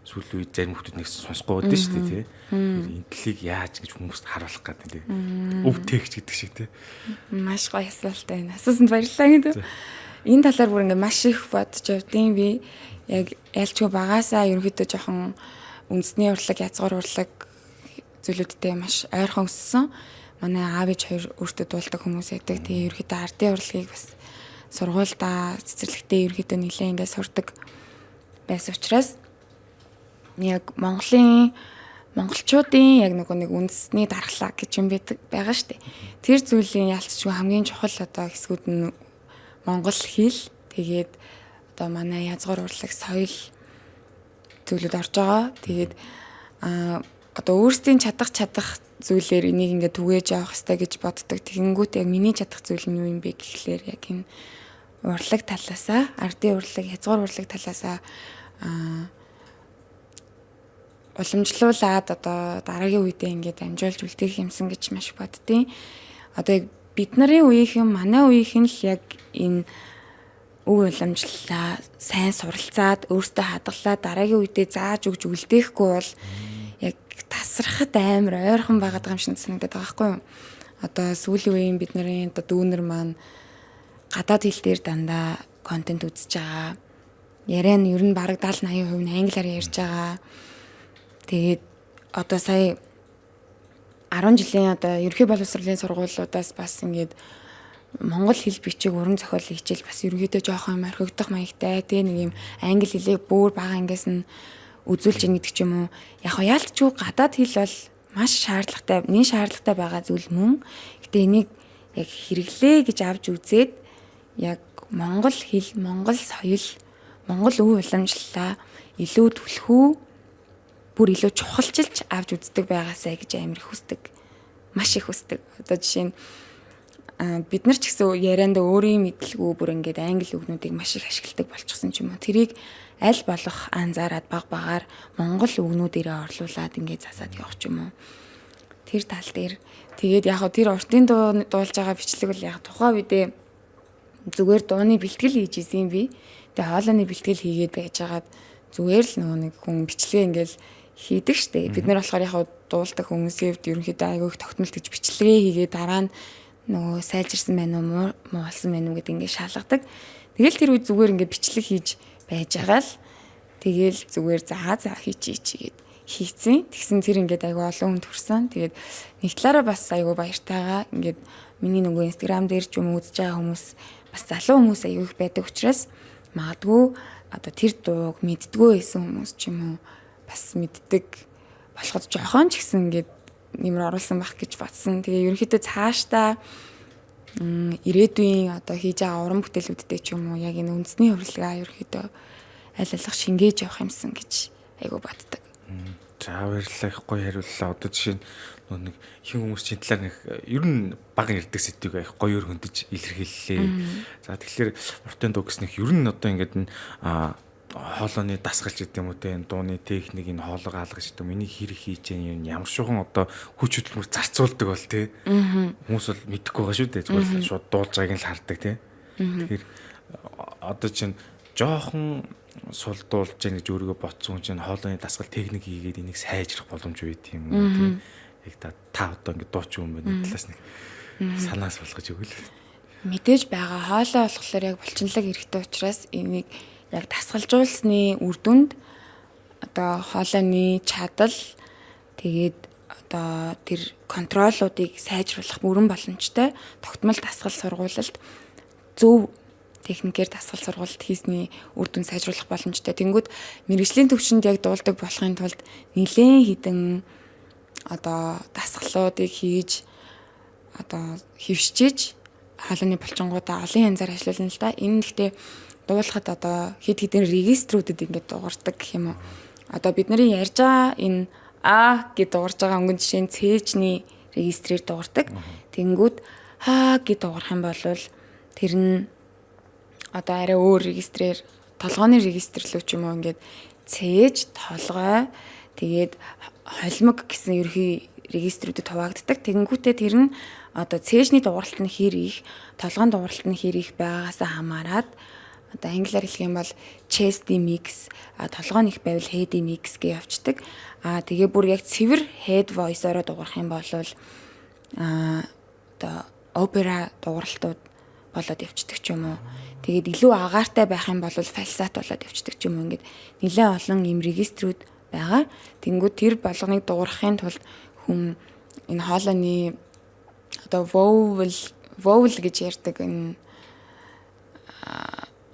сүүлийн үед зарим хүмүүс нэг сонсгоо байдаг шүү дээ тийм. Энэ талыг яаж гэж хүмүүст харуулах гэдэг тийм. Өв тэгч гэдэг шиг тийм. Маш гоё асуулт байна. Асуусанд баярлалаа гэдэг. Энэ талаар бүр ингээд маш их бодож явдیں۔ Би яг ялчгүй багаасаа ерөнхийдөө жоохон үндэсний урлаг, язгуур урлаг зүйлүүдтэй маш ойрхон өссөн. Манай аав ээж хоёр өөртөө дуулдаг хүмүүс байдаг. Тэгээ ерөнхийдөө ардын урлагийг бас сургуульдаа цэцэрлэгтээ ерөнхийдөө нэлээд ингээд сурдаг байсан учраас яг монголчуудын яг нэг үндэсний дархлаа гэж юм байгаа шүү дээ. Тэр зүйлийн ялцчгүй хамгийн чухал одоо хэсгүүд нь монгол хэл, тэгээд одоо манай язгуур урлаг, соёл зүйлүүд орж байгаа. Тэгээд одоо өөрсдийн чадах зүйлээр энийг ингээд түгээж явах хэрэгтэй гэж боддог. Тэгэнгүүт яг миний чадах зүйл нь юу юм бэ гэхлээр яг энэ урлаг талаасаа, ардын урлаг, язгуур урлаг талаасаа уламжлуулад одоо дараагийн үедээ ингээд амжуулж үлдээх юмсан гэж маш боддیں۔ Одоо яг бид нарын үеийнхэн, манай үеийнхэн л яг энэ өв уламжлалаа сайн суралцаад өөртөө хадгалаад дараагийн үедээ зааж өгж үлдээхгүй бол яг тасрахад амар ойрхон байгаад байгаа юм шиг санагдаад байгаа байхгүй юу? Одоо сүүлийн үеийн бид нарын одоо дүүнер маань гадаад хэл дээр дандаа контент үзэж байгаа. Яриа нь ер нь бараг 70-80% нь англиар ярьж байгаа. Тэгээд одоо сая 10 жилийн одоо ерөнхий боловсролын сургуулиудаас бас ингээд монгол хэл бичиг уран зохиол хичээл бас ерөнхийдөө жоохон орхигдох маягтай. Тэгээ нэг юм англи хэлийг бүр бага ангиас нь үзүүлж ийн гэдэг ч юм уу. Яг яалтчгүй гадаад хэл бол маш шаардлагатай, нэн шаардлагатай байгаа зүйл мөн. Гэтэ энийг яг хэрэглээ гэж авч үзээд яг монгол хэл, монгол соёл, монгол өв уламжлалаа илүү түлхүү, бүр илүү чухалчилж авч үздэг байгаасай гэж амар их хүсдэг. Маш их хүсдэг. Одоо жишээ нь бид нар ч гэсэн ярианда өөрийн мэдлгүй бүр ингээд англи үгнүүдийг маш их ашигладаг болчихсон ч юм уу. Тэрийг аль болох анзаараад баг-багаар монгол үгнүүдээрээ орлуулад ингээд засаад явах ч юм уу. Тэр тал дээр тэгээд яг тэр уртын дуу дуулж байгаа бичлэг бол яг тухайн үедээ зүгээр дууны бэлтгэл хийж исэн би. Тэгээ хоолойны бэлтгэл хийгээд байжгаад зүгээр л нөгөө нэг хүн бичлэгээ ингээд хийдэг штэ. Бид нар болохоор яг дуулдаг хүмүүсийн хувьд ерөнхийдөө айгүй их тогтмол гэж бичлэгээ хийгээд дараа нь нөгөө сайлжирсан байна уу, муу болсон байна уу гэдэг ингээд шалгадаг. Тэгэл тэр үед зүгээр ингээд бичлэг хийж байж байгаа л тэгэл зүгээр за хийчигээд хийцэн. Тэгсэн тэр ингээд айгүй олон хүнд хүрсэн. Тэгээд нэг талаараа бас айгүй баяртайгаа ингээд миний нөгөө Instagram дээр ч юм үзэж байгаа хүмүүс бас залуу хүмүүс айгүй их байдаг учраас магадгүй одоо тэр дууг мэддгөө байсан хүмүүс ч юм уу бас мэддэг болоход жоохон ч гэсэн ингээд нэмэр оруулсан байх гэж бодсон. Тэгээ ерөнхийдөө цаашдаа ирээдүйн одоо хийж байгаа уран бүтээлүүдтэй ч юм уу яг энэ үндэсний урлагаа ерөнхийдөө аль алах шингээж явах юмсан гэж айгу боддог. За баярлалаа, их гоё хариуллаа. Одоо жишээ нь нэг хин хүмүүс чинь талаар нэг ер нь бага ярддаг сэдвийг их гоёор хөндөж илэрхийллээ. За тэгэхээр уртын дуу гэснэх ер нь одоо ингээд хоолойны дасгалч гэдэг юм уу те дууны техник энэ хоолой хаалгаж гэдэг миний хэрэг хийж ямар шухан одоо хүч хөдөлмөр зарцуулдаг бол те хүмүүс бол мэдэхгүй байгаа шүү дээ зүгээр шууд дуулж байгааг нь л хардаг те тэгэхээр одоо чинь жоохон сул дуулж яах гэж өөрийгөө ботсон чинь хоолойны дасгал техник хийгээд энийг сайжрах боломж үйд юм уу те яг та одоо ингээд дуучин юм байна талаас нэг санаас болгож өгвөл мэдээж байгаа хоолой болохоор яг булчинлаг хэрэгтэй учраас энийг яг дасгалжуулсны үр дүнд одоо хоолойны чадал тэгээд одоо тэр контролуудыг сайжруулах бүрэн боломжтой тогтмол дасгал сургуулалт зөв техникээр дасгал сургуулалт хийсний үр дүн сайжруулах боломжтой. Тэнгүүд мэргэжлийн төвшөнд яг дуулдаг болохын тулд нэлээд хідэн одоо дасгалуудыг хийж одоо хөвшчиж хоолойны булчингуудаа олон янзаар ажиллуулна л да. Энэ гэхдээ дуулахад одоо хэд хэдэн регистрүүдэд ингээд дуурдаг гэх юм уу. Одоо бидний ярьж байгаа энэ А гэд дуурж байгаа өнгөн жишээ нь цээжний регистрээр дуурдаг. Тэнгүүд Х гэд дуурах юм бол тэр нь одоо арай өөр регистрээр толгойн регистрлүү ч юм уу ингээд цээж толгой тэгээд холимог гэсэн ерхий регистрүүдэд хуваагддаг. Тэгэнгүүтээ тэр нь одоо цээжний дууралт нь хэр их, толгойн дууралт нь хэр их байгаагаас хамаарат одоо англиар хэлэх юм бол chest mix, толгойн их байвал head mix гэж явцдаг. Тэгээ бүр яг цэвэр head voice-ороо дуурах юм бол одоо опера дууралтууд болоод явцдаг ч юм уу. Тэгээд илүү агаартай байх юм бол фальсат болоод явцдаг ч юм уу. Ингээд нэлээд олон юм регистрүүд байгаа. Тэнгүүд тэр болгоныг дуурахын тулд хүн энэ хоолойны одоо vowel гэж ярьдаг энэ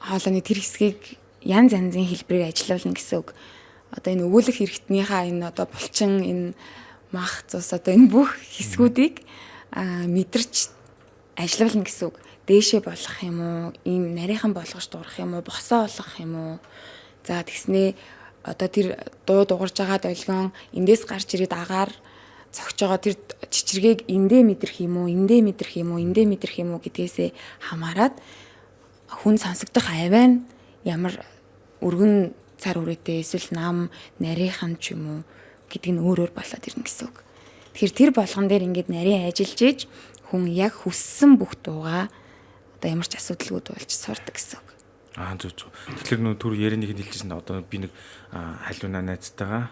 хоолойны тэр хэсгийг янз янзын хэлбэрээр ажиллуулна гэсэн үг. Одоо энэ өгүүлэх хэрэгтнийхээ энэ одоо булчин энэ мах цус одоо энэ бүх хэсгүүдийг мэдэрч ажиллуулна гэсэн үг. Дээшээ болох юм уу? Ийм нарийнхан болгож дуурах юм уу? Босоо болгох юм уу? За тэгснээ одоо тэр дуу дуурж байгаа долгион эндээс гарч ирээд агаар цогч байгаа тэр чичиргээг эндээ мэдрэх юм уу? Эндээ мэдрэх юм уу? Эндээ мэдрэх юм уу гэдгээсээ хамаарат хүн сонсогдох авиа нь ямар өргөн цар үрээтэй эсвэл нам нарийнхан ч юм уу гэдэг нь өөр болоод ирнэ гэсэн үг. Тэгэхээр тэр болгон дээр ингээд нарийн ажиллаж ийж хүн яг хүссэн бүх дуугаа одоо ямар ч асуудалгүй дуулж сурдаг гэсэн үг. Зөв. Тэгэхээр нөө түр ярианыг хэлжсэн одоо би нэг халиуна найзтайгаа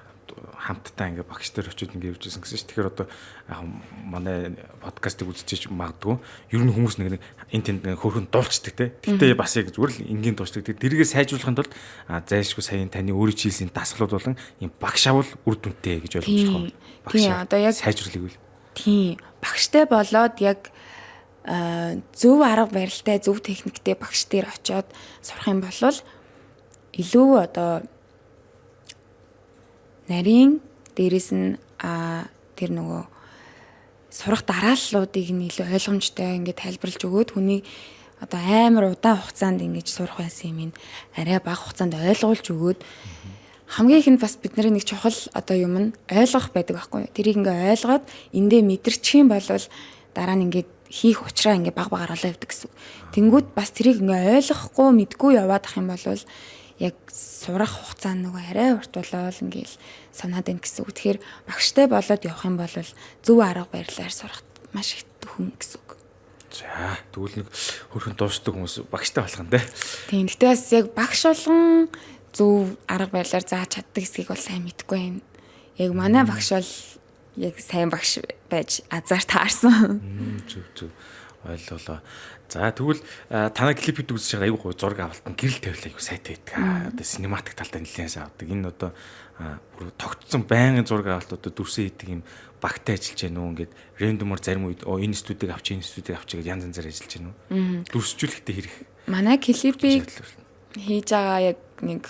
хамтдаа ингээ багш нар очиод ингээ явжсэн гэсэн чинь тэгэхээр одоо манай подкастыг үзчихэж магадгүй ер нь хүмүүс нэг энэ тэнд хөөрхөн дуулцдаг те. Тэгтээ бас яг зүгээр л энгийн дуулцдаг. Тэргээ сайжруулахын тулд зайлшгүй саяын таны өөрийн чийлсийн дасгалууд болон юм багш авал үр дүнтэй гэж ойлгож байгаа. Багш одоо яг сайжруулах үйл. Тийм. Багштай болоод яг зөв арга барилтай зөв техниктэй багш дээр очиод сурах юм бол илүү одоо нарийн дээрэс нь тэр нөгөө сурах дарааллуудыг нь илүү ойлгомжтой ингээд тайлбарлаж өгөөд хүний одоо амар удаан хугацаанд ингэж сурах байсан юм ин арай бага хугацаанд ойлгуулж өгөөд хамгийн ихэнд бас бидний нэг чухал одоо юм нь ойлгох байдаг байхгүй юу. Тэрийг ингээ ойлгоод эндээ мэдэрчих юм бол дараа нь ингээд хийх учраа ингээ баг багаар олоо явдаг гэсэн. Тэнгүүд бас тэрийг ингээ ойлгохгүй мэдгүй яваад ах юм бол яг сурах хугацаа нөгөө арай урт болоод ингээл санаад байна гэсэн үг. Тэгэхээр багштай болоод явах юм бол зөв арга барилаар сурах маш их төхөн гэсэн үг. За тэгвэл нэг хөрхөн дуусдаг хүмүүс багштай болох нь те. Тийм. Гэтэ бас яг багш болгон зөв арга барилаар зааж чаддаг хэсгийг бол сайн мэдэхгүй байна. Яг манай багш бол яг сайн багш байж азар таарсан. Зөв ойлголоо. За тэгвэл танай клипүүд үзэж байгаа аюу гой зураг авалтан гэрэл тавилаа аюу сайтай байдаг. Одоо синематик талдаа нэлээд сайн авдаг. Энэ одоо бүр тогтцсон байнгын зураг авалт одоо дүрсэн хийдэг юм багтай ажиллаж гэнэ үү ингээд рандомор зарим үед энэ студийг авч гэж янз янзаар ажиллаж гэнэ үү. Дүрсжүүлэхдээ хэрэг. Манай клипийг хийж байгаа яг нэг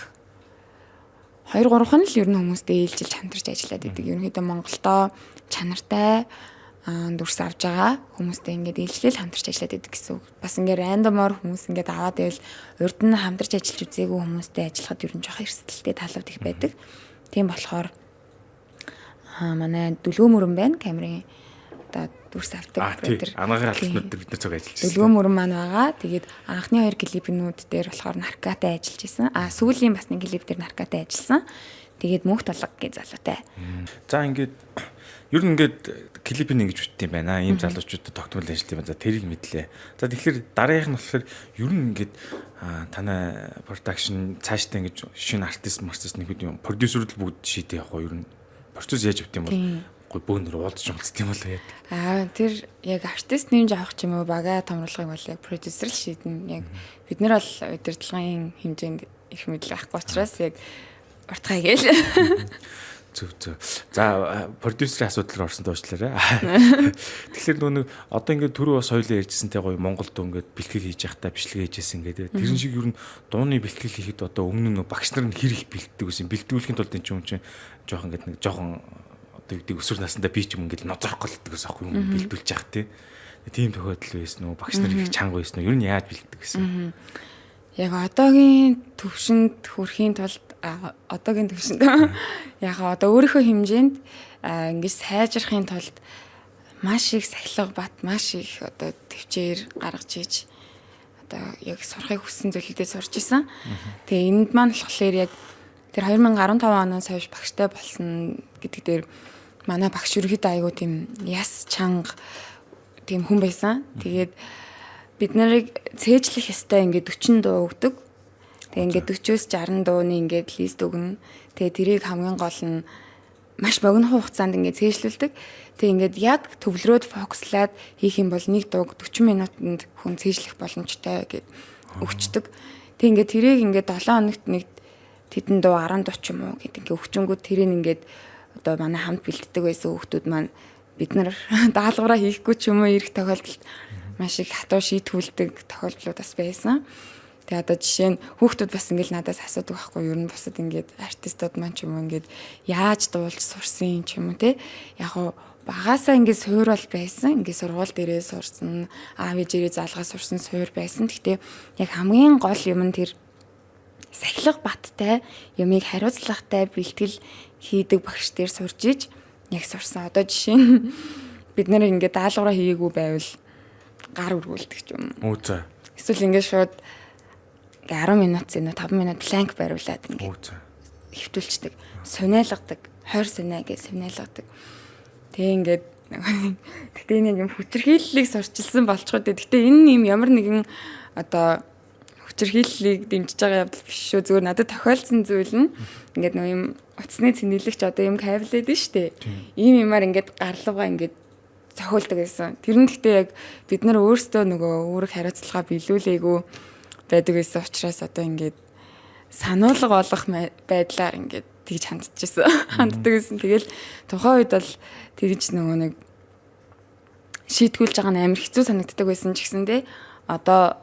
2-3 нь л ер нь хүмүүстэй ээлжилж хамтарч ажиллаад идэг. Ерөнхийдөө Монголдоо чанартай дүрс авж байгаа хүмүүстэй ингээд ээлжлэл хамтарч ажиллаад идэг гэсэн үг. Бас ингээд рандомор хүмүүс ингээд аваад байвал урд нь хамтарч ажиллаж үзээгүй хүмүүстэй ажиллахад ер нь жоохон эрсдэлтэй талууд их байдаг. Тийм болохоор манай Дүлгөө мөрөн байна. Камерын одоо дүрс авдаг тэр анагаар алтнууд дээр бид нар цог ажиллаж байна. Дүлгөө мөрөн маань байгаа. Тэгээд анхны 2 клипнүүд дээр болохоор наркатай ажиллаж исэн. Сүүлийн бас нэг клип дээр наркатай ажилласан. Тэгээд мөнх толгог гэж залуутай. За ингээд ер нь ингээд клипийг ингэж бүтсэн юм байна. Ийм залуучуудад тогтмол ажиллаж байна. За тэрийг мэдлээ. За тэгэхээр дараагийнх нь болохоор ер нь ингээд танай production цаашдаа ингэж шинэ артист нэг юм продюсерүүд бүгд шийдээ явах уу ер нь процесс яаж өгд юм бол бөөнөр уулзч юм бол яг тэр яг артист нэмж авах ч юм уу бага томруулахыг бол яг продюсер л шийднэ. Яг бид нар бол удирдлагын хэмжээнд их мэдл байхгүй учраас яг уртгай гээл. Зөв. За продюсерийн асуудал руу орсон дуучлаарай. Тэгэхээр нөгөө одоо ингээд түрүү бас хоёлаа ярьжсэнтэй гоё Монголд ингээд бэлтгэл хийж явахдаа бичлэг хийжсэн ингээд тэрэн шиг ер нь дууны бэлтгэл хийхэд одоо өмнө нь багш нар нь хэр их бэлддэг гэсэн бэлдүүлэхийн тулд энэ чинь жоохон ингээд нэг жоохон одоо үгдийг өсвөр насндаа би ч юм ингээд нозорох голддог гэсэн аахгүй юм бэлдүүлж явах тий. тийм тохиолдол байсан уу? Багш нар их чанга байсан уу? Ер нь яаж бэлддэг гэсэн? Яг одоогийн төвшөнд хүрэхийн тулд одоогийн төвшөнд яг одоо өөрийнхөө хэмжээнд ингэж сайжрахын тулд маш их сахилга бат, маш их одоо төвчээр гаргаж ийж одоо яг сурахыг хүссэн зүйлүүдээ сурч исэн. Тэгээ энд маань болохоор яг тэр 2015 оноос хойш багштай болсон гэдэг дээр манай багш ерөөхдөө айгуу тийм яс чанга тийм хүн байсан. Тэгээд бид нарыг цээжлэх ёстой ингээд 40 дуу өгдөг. Тэгээ ингээд 40-с 60 дууны ингээд лист өгнө. Тэгээ тэрийг хамгийн гол нь маш богино хугацаанд ингээд цээжлүүлдэг. Тэгээ ингээд яг төвлөрөөд фокуслаад хийх юм бол нэг дууг 40 минутанд хүн цээжлэх боломжтой гэд өгчдөг. Тэг ингээд тэрийг ингээд 7 хоногт нэг тэдэн дуу 10 дуу ч юм уу гэд ингээд өгчөнгүүд тэрийг ингээд одоо манай хамт бэлддэг байсан хүмүүс маань бид нар даалгавраа хийхгүй ч юм уу ирэх тохиолдолд маш их хатуу шийтгүүлдэг тохиолдлууд бас байсан. Тэгээ одоо жишээ нь хүүхдүүд бас ингээд надаас асуудаг байхгүй юу? Ер нь бусад ингээд артистууд маань ч юм уу ингээд яаж дуулж сурсан ч юм уу те. Яг уу багаасаа ингээд суурал байсан. Ингээд сургууль дээрээ сурсан, аав ээжээрээ заалгаа сурсан суур байсан. Гэхдээ яг хамгийн гол юм нь тэр сахилга баттай юмыг хариуцлагатай бэлтгэл хийдэг багш дээр сурж иж яг сурсан. Одоо жишээ нь бид нэр ингээд даалгавраа хийгээгүй байвал гар үргэлдэг ч юм. Үу за. Эсвэл ингээд шууд 10 минут зэно 5 минут бланк бариулаад ингээд хөвтүүлчдэг. Суниалгадаг, хойр суниа гэж суниалгадаг. Тэгээ ингээд тэгтээ нэг юм хүчирхийллийг сурчилсан болчиход. Тэгтээ энэ юм ямар нэгэн одоо хүчирхийллийг дэмжиж байгаа явдал биш шүү. Зүгээр надад тохиолдсон зүйл нь ингээд нэг юм утасны цэнэглэгч одоо юм кабелээд нь штэ. Ийм юмар ингээд гарлуугаа ингээд цохиулдаг байсан. Тэр нь гэхдээ яг бид нар өөрсдөө нөгөө өөрөг хариуцлага биелүүлээгүй байдаг байсан учраас одоо ингээд сануулга болох байдлаар ингээд тэгж ханддаг байсан. Тэгэл тухайн үед бол тэгж нөгөө нэг шийтгүүлж байгаа нь амар хэцүү санагддаг байсан ч гэсэн те одоо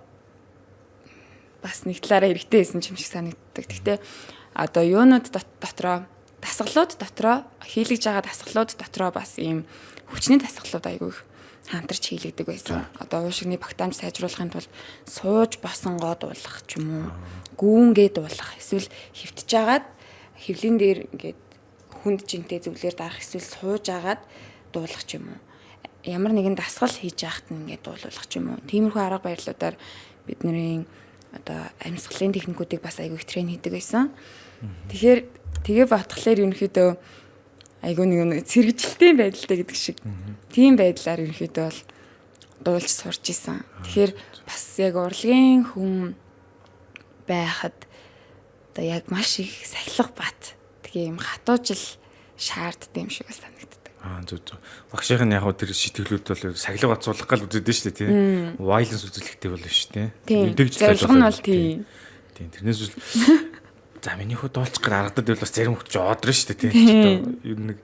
бас нэг талаараа хэрэгтэй байсан юм шиг санагддаг. Гэхдээ одоо юунууд дотроо дасгалууд дотроо хийлгэж байгаа дасгалууд дотроо бас ийм хүчний дасгалууд айгүй их хамтарч хийлгдэг байсан. Одоо уушигны багтаамж сайжруулахын тулд сууж босонгоо дуулах ч юм уу, гүүнгээ дуулах, эсвэл хөвтөж агаад хөвлийн дээр ингээд хүнд жинтэй зөвлөөр дарах, эсвэл сууж агаад дуулах ч юм уу. Ямар нэгэн дасгал хийж яахт нь ингээд дуулуулах ч юм уу. Тиймэрхүү арга барилуудаар бидний одоо амьсгалын техникүүдийг бас айгүй их трейн хийдэг байсан. Тэгэхээр тэгээ батхлаар ерөнхийдөө айгүй нэг цэрэгжилтийн байдалтай гэдэг шиг тийм байдлаар ерөнхийдөө бол дуулж сурч исэн. Тэгэхээр бас яг урлагийн хүн байхад одоо яг маш их сахилга бат тэгээ юм хатуужил шаарддаг юм шиг санагддаг. Зүг. Багшийн яг тэр шитгэлүүд бол сахилга бацуулах гал үзээд нь шүү дээ тий. Вайланс үзүүлэхтэй бол биш тий. Зорилго нь бол тийм. Тэрнээс үл за миний хөө дуулчих гэж аргадад бол бас зарим хөвч одорно шүү дээ тий. Ер нь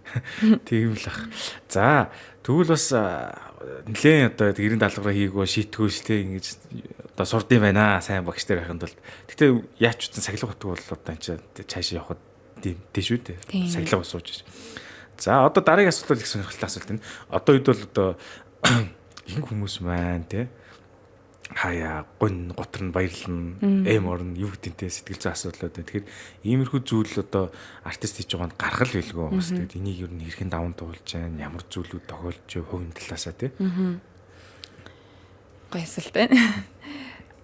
тийм л ах. За тэгвэл бас нэлээд одоо гэрийн даалгавраа хийгөө шийтгүүш тий ингэж одоо сурдсан байна сайн багш нар байхын тулд. Гэтэ яач утсан сахилга батг бол одоо энэ цаашаа явахад тийм шүү дээ. Сахилга босууж. За одоо дараагийн асуулт их сонирхолтой асуулт энэ. Одоо үед бол одоо их хүмүүс маань тий хаяа гон готор нь баярлна, эм орн юу гэдэнтэй сэтгэл зүйн асуудлууд. Тэгэхээр иймэрхүү зүйл одоо артист хийж байгаа нь гаргал байлгүй бас тэгээд энийг юу н хэрхэн даван туулж байна, ямар зүйлүүд тохиолж хувийн талаасаа тий. Гоё асуулт байна.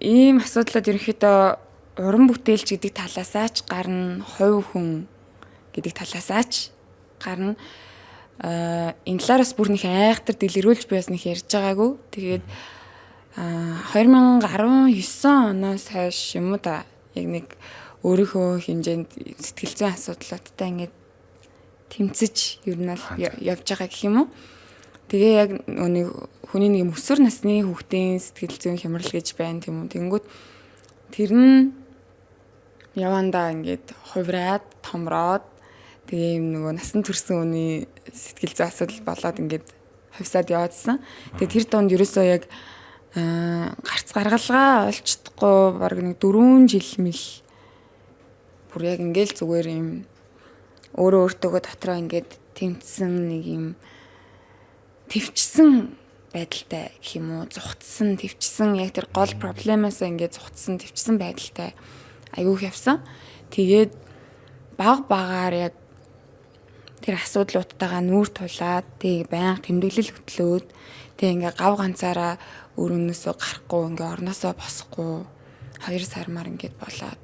Ийм асуудлууд ерөнхийдөө уран бүтээлч гэдэг талаасаа ч гарна, хувь хүн гэдэг талаасаа ч гарна. Энэ талаараас бүр нэг айхтар дэлгэрүүлж би бас нэг ярьж байгаагүй. Тэгээд 2019 оноос хойш юм уу да яг нэг өөрийнхөө хэмжээнд сэтгэл зүйн асуудлуудтай ингээд тэмцэж ер нь явж байгаа гэх юм уу. Тэгээ яг нэг хүний нэг өсвөр насны хүүхдийн сэтгэл зүйн хямрал гэж байна тийм үү. Тэнгүүд тэр нь явандаа ингээд хувраад, томроод тэгээ юм нөгөө насан турсан хүний сэтгэл зүйн асуудал болоод ингээд хувьсаад яваадсан. Тэгээ тэр донд ерөөсөө яг гарц гаргалгаа олцдохгүй баг нэг 4 жил мэл бүр яг ингээл зүгээр юм өөрөө өөртөөгөө дотроо ингээд тэмцсэн нэг юм төвчсөн байдалтай гэх юм уу зүхтсэн твчсэн яг тэр гол проблемаас ингээд зүхтсэн твчсэн байдалтай аюух явсан. Тэгээд багаар яг тэр асуудлуудтайгаа нүүр тулаад тэг байнга тэмдэглэл хөтлөөд тэг ингээ гав ганцаараа өрөөнөөсөө гарахгүй ингээ орноосоо босохгүй 2 сармаар ингээд болоод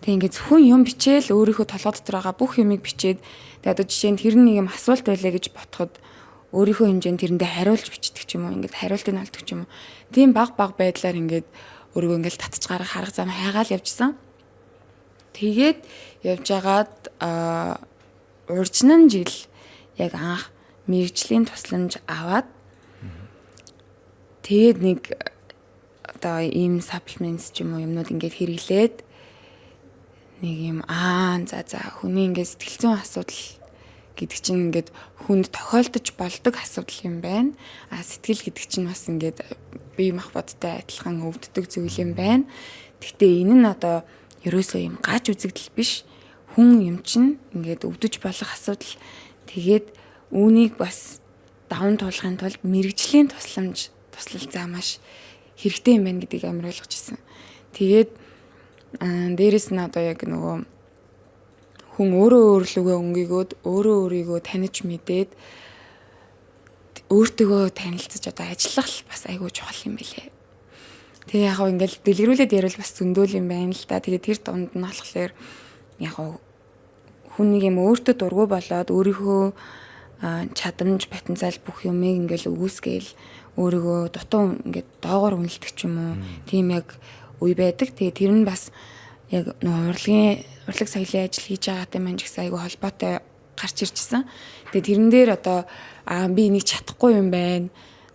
тэг ингээ зөвхөн юм бичээл өөрийнхөө толгой дотор байгаа бүх юмыг бичээд тэг одоо жишээ нь тэр нэг юм асуулт байлаа гэж ботход өөрийнхөө хэмжээнд тэрэндээ хариулж бичдэг ч юм уу ингээд хариултыг олдог ч юм уу тийм баг байдлаар ингээд өөрийгөө ингээд татж гарах арга зам хайгаал явжсан. Тэгээд явж агаад урьдчилан жил яг анх мэргэжлийн тусламж аваад тэгээд нэг одоо ийм supplements ч юм уу юмнууд ингээд хэрэглээд нэг юм за хүний ингээд сэтгэл зүйн асуудал гэдэг чинь ингээд хүнд тохиолдож болдог асуудал юм байна. Сэтгэл гэдэг чинь бас ингээд бие махбодтой адилхан өвддөг зүйл юм байна. Гэхдээ энэ нь одоо ерөөсөө юм гаж үзэгдэл биш. Хүн юм чинь ингээд өвдөж болох асуудал. Тэгээд үүнийг бас даван туулахын тулд мэргэжлийн туслалцаа маш хэрэгтэй юм байна гэдгийг амар ойлгож ирсэн. Тэгээд дээрэс нь одоо яг нөгөө хүн өөрийнхөө өнгийгөөд өөрийгөө таних мэдээд өөртөө танилцаж одоо ажиллах бас айгүй чухал юм байлээ. Тэгээ яг гоо ингээл дэлгэрүүлээд ярил бас зөндөөл юм байна л да. Тэгээ тэр дунд нь болохоор яг гоо хүн нэг юм өөртөө дургу болоод өөрийнхөө чадамж потенциал бүх юмыг ингээл өгөөсгээл өөрийгөө дутуу ингээд доогоор үнэлдэг ч юм уу. Тийм яг үе байдаг. Тэгээ тэр нь бас яг урлаг соёлын ажил хийж байгаатай маань ч гэсэн айгүй холбоотой гарч ирчихсэн. Тэгээ тэрэн дээр одоо би энийг чадахгүй юм байна.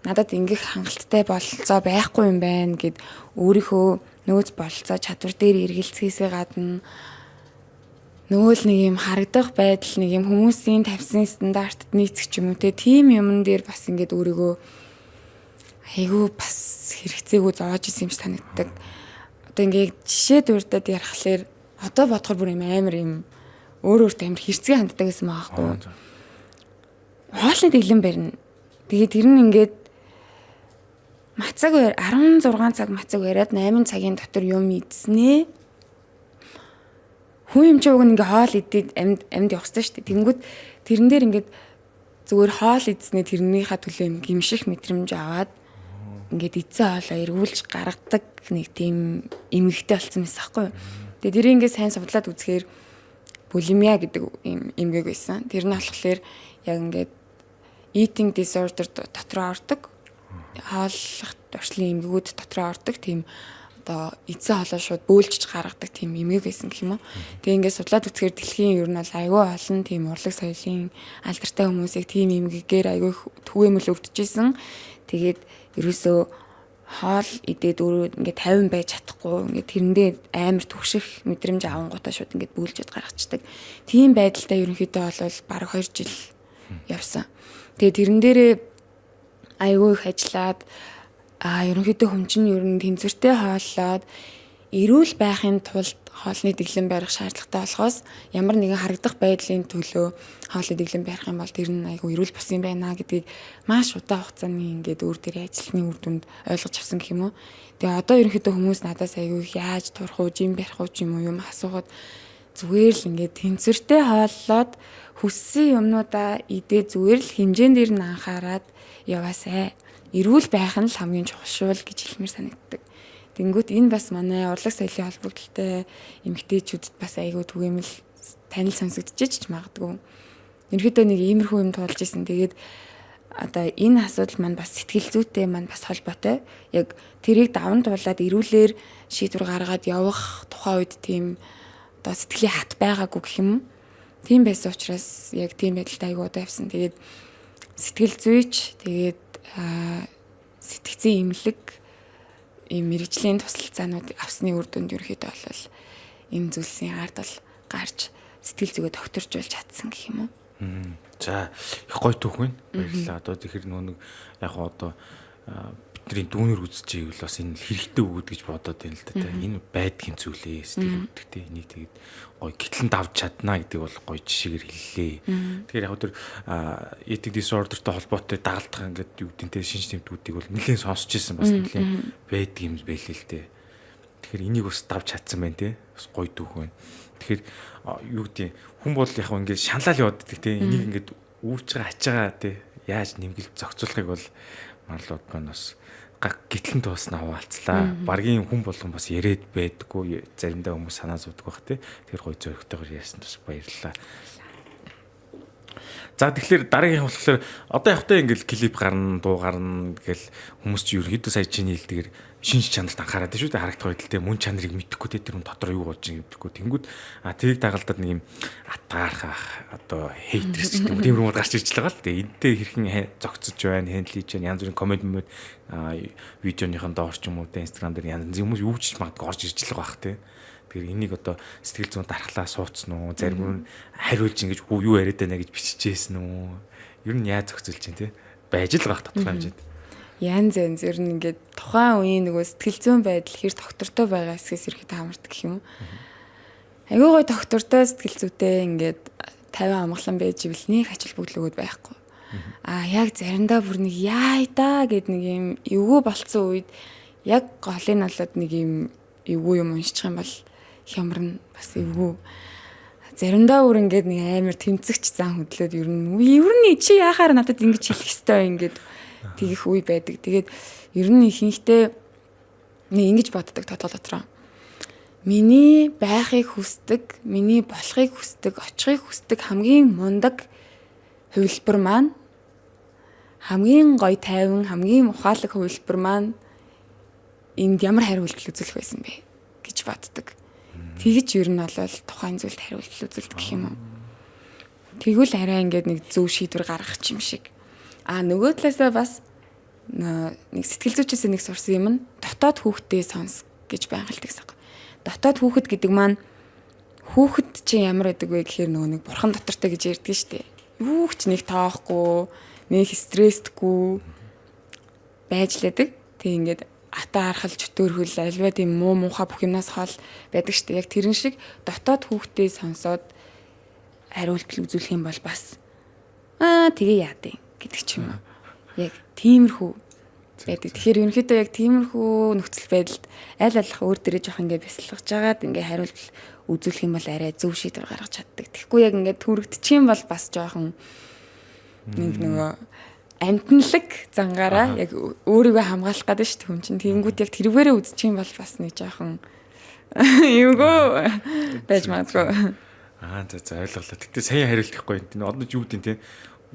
Надад ингэх хангалттай бололцоо байхгүй юм байна гэд өөрийнхөө нөөц бололцоо чадвар дээр эргэлзэхээсээ гадна нөгөө л нэг юм харагдах байдал нэг юм хүмүүсийн тавьсан стандартад нийцэх ч юм уу тийм юмн дээр бас ингээд өөрийгөө айгүй бас хэрэгцээгүй зоож исэн юм шиг санагддаг. Одоо ингээд жишээ дурдаад ярихлаэр одоо бодохоор бүр юм амар юм өөртөө амар хэрцгий ханддаг гэсэн байгаа байхгүй. Хоолны дэглэм барина. Тэгээд тэр нь ингээд 16 цаг мацаг яриад 8 цагийн дотор юм идснээ. Хүн юм чи уг нь ингээ хоол идээд амьд явах хэрэгтэй шүү дээ. Тэнгүүд тэрэн дээр ингээд зүгээр хоол идснээ тэрнийхээ төлөө юм гимших мэдрэмж аваад ингээд эцээ хоолоо эргүүлж гаргадаг нэг тийм эмгэгтэй болсон байсан байхгүй юу. Тэгээд тэрийг ингээд сайн судлаад үзэхээр булимиа гэдэг эмгэг байсан. Тэр нь болохоор яг ингээд eating disorder дотроо ордог. Хооллох туршлын эмгэгүүд дотроо ордог тийм одоо эцээ хоолоо шууд бөөлжж гаргадаг тийм эмгэг байсан гэх юм уу. Тэгээ ингээд судлаад үзэхээр дэлхийн ер нь бол аюу олон тийм урлаг соёлын алдартай хүмүүсийг тийм эмгэгээр аюу түгээмэл өвдөжсэн. Тэгээд ерөөсөө хоол идээд өөрөө ингээд 50 байж чадахгүй ингээд тэрэндээ амар түгших мэдрэмж авангуудаа шууд ингээд бөөлжөд гаргацдаг. Тийм байдалтай ерөнхийдөө бол бараг 2 жил явсан. Тэгээд тэрэн дээрээ аюу их ажиллаад ерөнхийдөө хүн чинь ер нь тэнцвэртэй хооллоод эрүүл байхын тулд хоолны дэглэм барих шаардлагатай болохоос ямар нэгэн харагдах байдлын төлөө хоолны дэглэм барих юм бол тэр нь айгүй эрүүл бус юм байна гэдгийг маш удаан хугацааны ингээд өөр төрлийн ажлын үр дүнд ойлгож авсан гэх юм уу. Тэгээ одоо ерөнхийдөө хүмүүс надаас айгүй яаж турах уу, жим барих уу ч юм уу юм асуухад зүгээр л ингээд тэнцвэртэй хооллоод хүссэн юмнуудаа идээ зүгээр л хэмжээнд дээр нь анхаарад яваасай. Эрүүл байх нь л хамгийн чухал гэж хэлмээр санагддаг. Тэнгүүт энэ бас манай урлаг соёлын холбогдлолтой эмэгтэйчүүдэд бас айгүй түгээмэл танил сонсогдчихэж магадгүй. Ерөнхийдөө нэг иймэрхүү юм туулж исэн. Тэгээд одоо энэ асуудал маань бас сэтгэл зүйтэй маань бас холбоотой. Яг тэрийг даван туулаад эрүүлэр шийдвэр гаргаад явах тухайн үед тийм одоо сэтгэлийн хат байгаагүй гэх юм уу. Тийм байсан учраас яг тийм байдалтай айгүй удаа явсан. Тэгээд сэтгэл зүйч тэгээд сэтгцэн имлэг ийм мэрэгжлийн тусалцаанууд авсны үр дүнд ерөөхдөө бол энэ зүйлсийн ард бол гарч сэтгэл зүгээ докторжуулж чадсан гэх юм уу. За их гоё түүх байна. Баярлалаа. Одоо тэгэхээр нэг яг одоо бидний дүүнэр үзчихэйгэл бас энэ хэрэгтэй өгöd гэж бодоод байна л да. Энэ байдгийн зүйлээ сэтгэл үүдтэй энийг тэгээд гоё гэтлэн давж чадна гэдэг бол гоё жишээгээр хэллээ. Тэгэхээр яг тэр eating disorderтэй холбоотой дагалдах ингээд юу гэдэг шинж тэмдгүүдийг бол нэлээд сонсч ирсэн бас нэлээд байдаг юм байлээ л дээ. Тэгэхээр энийг бас давж чадсан байна те. Бас гоё дүүх байна. Тэгэхээр юу гэдэг хүн бол яг ингээд шаналал яваад байдаг те. Энийг ингээд үүрч байгаа ачаагаа те. Яаж нэмгэлт зохицуулахыг бол марлууд маань бас гэтлэн дуусна хаваалцлаа. Баргийн хүн болгон бас яриад байдаггүй. Заримдаа хүмүүс санаа зовдөг бах те. Тэр гоё зөрөгтэйгээр яасан тус баярлалаа. За тэгэхээр дараагийн болохоор одоо явахтай ингээл клип гарна, дуу гарна гэл хүмүүс чи ерөөдөө сая чиний хэлдгээр шинж чанарт анхаарат шүү дээ. Харагдах байдалтай мөн чанарыг мэдэхгүй те тэр хүн дотор юу болж байгаа гэдэггүй. Тэнгүүд тэрийг дагалдаад нэг юм атгаархах одоо хейтерс гэдэг тийм юм гарч ирж байгаа л дээ. Энтэй хэрхэн зогцож байна, хэндлийж байна, янз бүрийн комент видеоныхон доор ч юм уу те Instagram дээр янз бүрийн хүмүүс юу ч магадгүй орж ирж байгаа бах те. Тэгэхээр энийг одоо сэтгэл зүйн дархлаа суудсан уу, зарим нь хариулж ингэж юу яриад байна гэж биччихсэн үү? Ер нь яаж зохицуулж чинь те? Байж л байх тодорхой хэмжээнд. Янз ер нь ингээд тухайн үеийн нөгөө сэтгэл зүйн байдал хэр доктортой байгаа эсгээс ирэхэд хамардаг гэх юм уу? Айгүй гой доктортой сэтгэл зүйтэй ингээд 50 амгалан байж ивэл нэг ачаал бүглэгүүд байхгүй. Яг заримдаа бүр нэг яа да гэд нэг юм эвгүй болцсон үед яг голын болоод нэг юм эвгүй юм уншчих юм бол хямрна бас эвгүй. Заримдаа бүр ингээд нэг амар тэмцэгч зан хөдлөөд ер нь чи яахаар надад ингэж хэлэх хэвээр ингээд тэгэх үе байдаг. Тэгээд ер нь ихэнхдээ нэг ингэж боддог дотроо. Миний байхыг хүсдэг, миний болохыг хүсдэг, очихыг хүсдэг хамгийн мундаг хувилбар маань хамгийн гоё тайван, хамгийн ухаалаг хувилбар маань энд ямар хариу үйлдэл үзүүлэх байсан бэ гэж боддог. Тэгэж ер нь бол тухайн зүйлд хариу үйлдэл үзүүлдэг гэх юм уу. Тэгвэл арай ингээд нэг зөв шийдвэр гаргах юм шиг. Нөгөө талаасаа бас нэг сэтгэл зүйчээс нэг сурсан юм нь дотоод хүүхдээ сонс гэж байнгалдаг саг. Дотоод хүүхэд гэдэг маань хүүхэд чинь ямар байдаг вэ гэхээр нөгөө нэг бурхан дотортой гэж ярьдаг шүү дээ. Юу ч нэг тоохгүй, нэг стресстгүй байж лээдэг. Тэг ингээд ата харахал чөтөөрхөл альва тийм муу муухай бүх юмнаас хол байдаг шүү дээ. Яг тэрэн шиг дотоод хүүхдээ сонсоод хариултал үзүүлэх юм бол бас тэгээ яадیں۔ Гэдэг ч юм уу. Яг тиймэрхүү байдаг. Тэгэхээр ерөнхийдөө яг тиймэрхүү нөхцөл байдалд аль алах өөр дээрээ жоох ингээд бясалгаж жагаад ингээд хариулт үзүүлэх юм бол арай зөв шийдвэр гаргаж чаддаг. Тэгэхгүй яг ингээд түрэгдчих юм бол бас жоохон нэг нөгөө амтналаг зангаараа яг өөрийгөө хамгаалах гэдэг шүү дээ хүн чинь. Тэнгүүд яг тэрвэрээ үзчих юм бол бас нэг жоохон эвгүй байж магадгүй. За ойлголоо. Тэгтээ сайн хариулт гэхгүй. Одоо юу гэдэг те.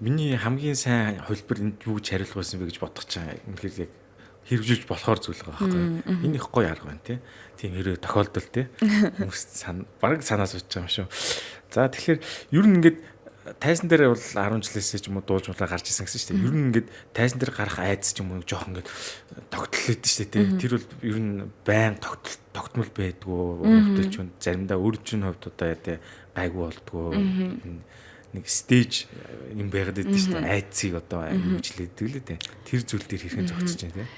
Миний хамгийн сайн хувилбар энд юу гэж хариулах байсан бэ гэж бодох чаа. Үнэхээр яг хэрэгжүүлж болохоор зүйл байгаа байхгүй. Энэ их гоё арга байна тий. Тийм хэрэг тохиолдол тий. Хүмүүс бараг санаа сууж байгаа юм шүү. За тэгэхээр ер нь ингээд тайзан дээр бол 10 жилээсээ ч юм уу дуулж муулаа гарч ирсэн гэсэн шүү дээ. Ер нь ингээд тайзан дээр гарах айдас ч юм уу жоох ингээд тогтлоод шүү дээ тий. Тэр бол ер нь байн тогтмол байдгүй. Өөртөө ч заримдаа өөр чинь хувьд одоо тий гайгүй болдгоо. Нэг стейж юм байгаад байдаг шүү дээ. Айдсыг одоо хэмжлээдэг л дээ. Тэр зүйл дээр хэрхэн зогцож байна тий.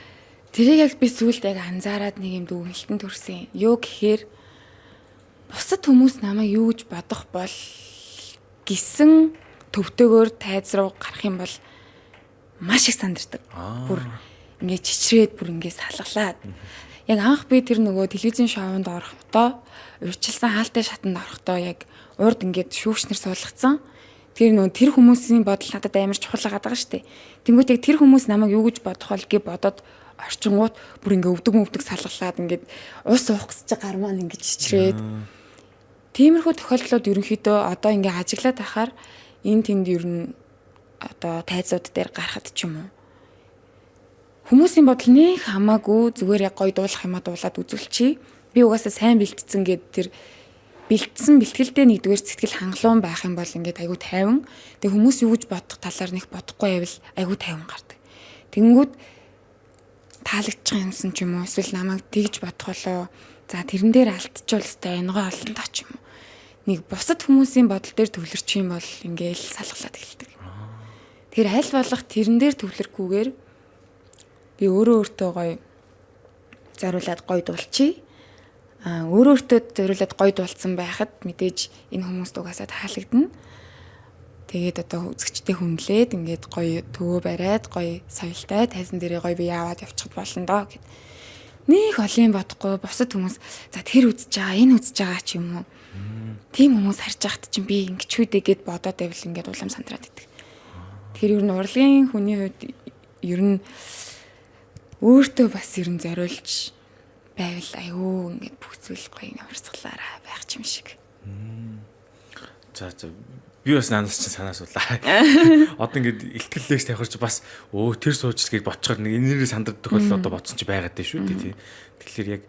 Тэрийг яг би сүулт яг анзаараад нэг юм дүгнэлтэн төрсөн. Юу гэхээр бусад хүмүүс намайг юу гэж бодох бол гэсэн төвтэйгээр тайз руу гарах юм бол маш их сандардаг. Бүр ингээд чичрээд бүр ингээд салгалаад. Яг анх би тэр нөгөө телевизийн шоунд орохдоо урьдчилсан хаалтай шатанд орохдоо яг урд ингээд шүүгчнэр суулгацсан. Тэр хүмүүсийн бодол надад амар чухал байгаа шүү дээ. Тэнгүүт яг тэр хүмүүс намайг юу гэж бодох бол гэж бодоод орчингууд бүр ингээ өвдөг салгалаад ингээд ус уух гэж гармаа ингээд чичрээд. Тиймэрхүү тохиолдлууд ерөнхийдөө одоо ингээ ажиглаад байхаар энэ тэнд ер нь одоо тайзууд дээр гарахад ч юм уу. Хүмүүсийн бодол нэг хамаагүй зүгээр яг гоё дуулах юмаа дуулаад үзүүлчихье. Би угаасаа сайн бэлтцсэн гэд тэр бэлтсэн бэлтгэлдээ нэгдүгээр сэтгэл хангалуун байх юм бол ингээд айгүй тайван. Тэг хүмүүс юу гэж бодох талаар нэг бодохгүй байвал айгүй тайван гардаг. Тэнгүүд таалагдчих юмсан ч юм уу эсвэл намайг тэгж бодох болоо. За тэрэн дээр алдчихвол өстой энгой олон таа ч юм уу. Нэг бусад хүмүүсийн бодол дээр төвлөрчих юм бол ингээл салгалаад эхэлдэг. Тэр аль болох тэрэн дээр төвлөрөхгүйгээр би өөртөө гоё зориулаад гоё дуулчих. Өөртөө зориулаад гоё дуулсан байхад мэдээж энэ хүмүүст угаасаа таалагдана. Тэгээд одоо үзэгчтэй хүнлээд ингээд гоё төвөө бариад гоё соёлтой тайзан дээрээ гоё би яваад явчихад болно доо гэд. Нэг олон бодохгүй бусад хүмүүс за тэр үзэж байгаа энэ үзэж байгаа ч юм уу. Тийм хүмүүс харж байхад чинь би ингэчүүдээ гэд бодоод байвал ингээд улам сандраад идэг. Тэгэхээр ер нь урлагийн хүний хувьд ер нь өөртөө бас ер нь зориулж байвал аюу ингээд бүх зүйл гоё ямарсгалаараа байх юм шиг. За би бас надаас чинь санаа суулаа. Одоо ингээд ихтгэлээс тавихарч бас тэр сууч гэж ботчоор нэг энэрээ сандардаг бол одоо бодсон чи байгаад дээ шүү дээ тий. Тэгэхээр яг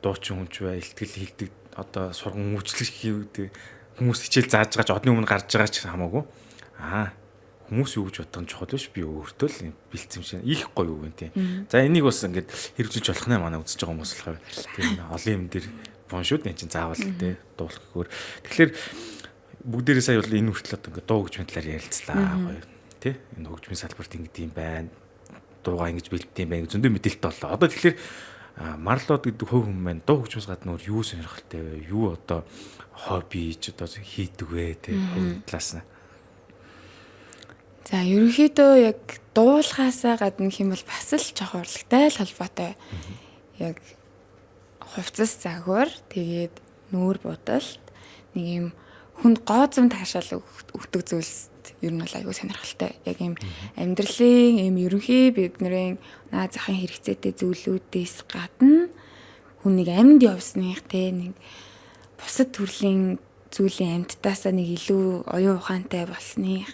дуучин хүнч бай ихтгэл хилдэг одоо сурган үйлчлэг хийдэг хүмүүс хичээл зааж гаж одны өмнө гарч байгаа ч хамаагүй. Хүмүүс юу гэж боддог нь чухал биш би өөртөө л бэлдсэн шиг их гоё үг юм тий. За энийг бас ингээд хэрэгжүүлж болох нэ манай үзэж байгаа хүмүүс болохоор тийм олон юм дээр боншууд энэ чинь заавал тий дуулах гэхээр тэгэхээр бүгдээрээ сая бол энэ хүртэл одоо ингээд дуу хөгжмийн талаар ярилцлаа гоё тий энэ хөгжмийн салбарт ингэдэг юм байна дуугаа ингэж бэлддэг юм байна зөндөө мэдээлэлтэй боллоо. Одоо тэгэхээр Марлод гэдэг хувь хүн маань дуу хөгжмөөс гадна өөр юу сонирхолтой вэ? Юу одоо хобби ч одоо хийдэг вэ тий талаас нь. За ерөнхийдөө яг дуулахаасаа гадна хэм бол бас л жоохон урлагтай л холбоотой. Яг хувцас загвар тэгээд нүүр будалт нэг юм хүнд гооцом таашаал өгдөг зүйлс ер нь бол аягүй сонирхолтой. Яг юм амьдралын юм ерөнхий бидний наад захын хэрэгцээтэй зүйлүүдээс гадна хүнийг амьд явсных те нэг бусад төрлийн зүйлийн амьдтаасаа нэг илүү оюун ухаантай болсных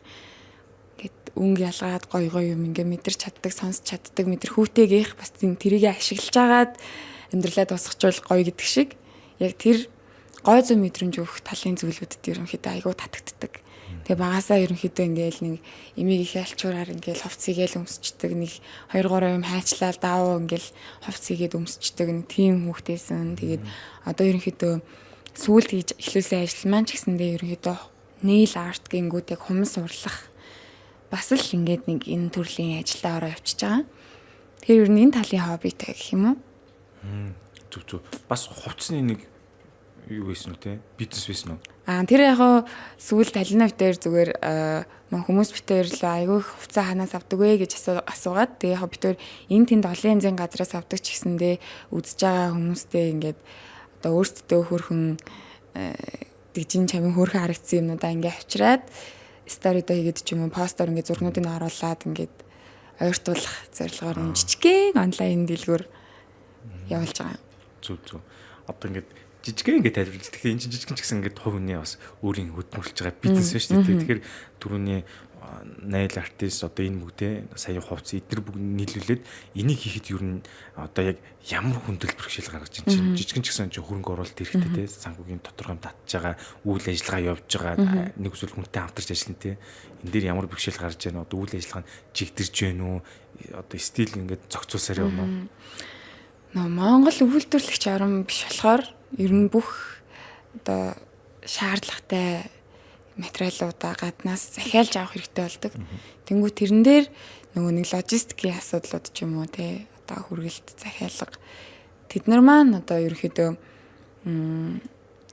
гэд өнгө ялгаад гоё гоё юм ингээ мэдэрч чаддаг, сонсч чаддаг, мэдэрхүүтэйгийнх бас тэрийг ашиглаж агаад амьдралаа тусгачвал гоё гэдэг шиг яг тэр гой зүй мэдрэмж өгөх талын зүйлүүдэд ерөнхийдөө айгүй татагддаг. Тэгээ багасаа ерөнхийдөө ингээл нэг эмийг их альчуураар ингээл хувцсыгээл өмсчдөг нэг 2 3 юм хайчлал даавуу ингээл хувцсыгээд өмсчдөг нэг тийм хүүхдээсэн. Тэгээд одоо ерөнхийдөө сүүлд хийж эхлүүлсэн ажил маань ч гэсэндээ ерөнхийдөө nail art гингүүд яг хумс урлах бас л ингээд нэг энэ төрлийн ажиллаа ороо явчихж байгаа. Тэгэхээр ер нь энэ талын хоббитай гэх юм уу? Зүг. Бас хувцсны нэг юу байсан үү те? Бизнес байсан уу? Тэр яг сүүл талинав дээр зүгээр хүмүүс битээр л айгүй хувцас ханаас авдаг вэ гэж асуугаад тэгээ битээр энэ тэнд олон янзын газраас авдаг ч гэсэндээ үзэж байгаа хүмүүстэй ингээд одоо өөрсдөө хөрхөн дижин чамин хөрхөн харагдсан юмудаа ингээд авчираад сторидо хийгээд ч юм уу постор ингээд зургнуудыг оруулаад ингээд ойртуулах зорилгоор энэ жижигхэн онлайн дэлгүүр явуулж байгаа. Зүг. Одоо ингээд жижигхэн ингээд тайлбарлаж. Тэгэхээр энэ жижигхэн ч гэсэн ингээд хувь хүний бас өөрийн хөдөлмөрлж байгаа бизнес байна шүү дээ. Тэгэхээр түрүүний nail artist одоо энэ бүгдээ сая хувцас эдгээр бүгд нийлүүлээд энийг хийхэд ер нь одоо яг ямар хүндрэл бэрхшээл гаргаж чинь жижигхэн ч гэсэн хөрөнгө оруулалт хэрэгтэй те санхүүгийн тодорхой татж байгаа үйл ажиллагаа явж байгаа нэг эсвэл хүнтэй хамтарч ажиллана те энэ дээр ямар бэрхшээл гарч байна одоо үйл ажиллагаа нь жигдэрж байна уу одоо стил ингээд зохицуулсаар явна уу Монгол өвөлдөрлөгч орн биш болохоор ер нь бүх одоо шаардлагатай материалуудаа гаднаас захиалж авах хэрэгтэй болдог. Тэнгүү тэрэн дээр нөгөө нэг логистикийн асуудлууд ч юм уу те одоо хүргэлт захиалга тэд нар маань одоо ерөөхдөө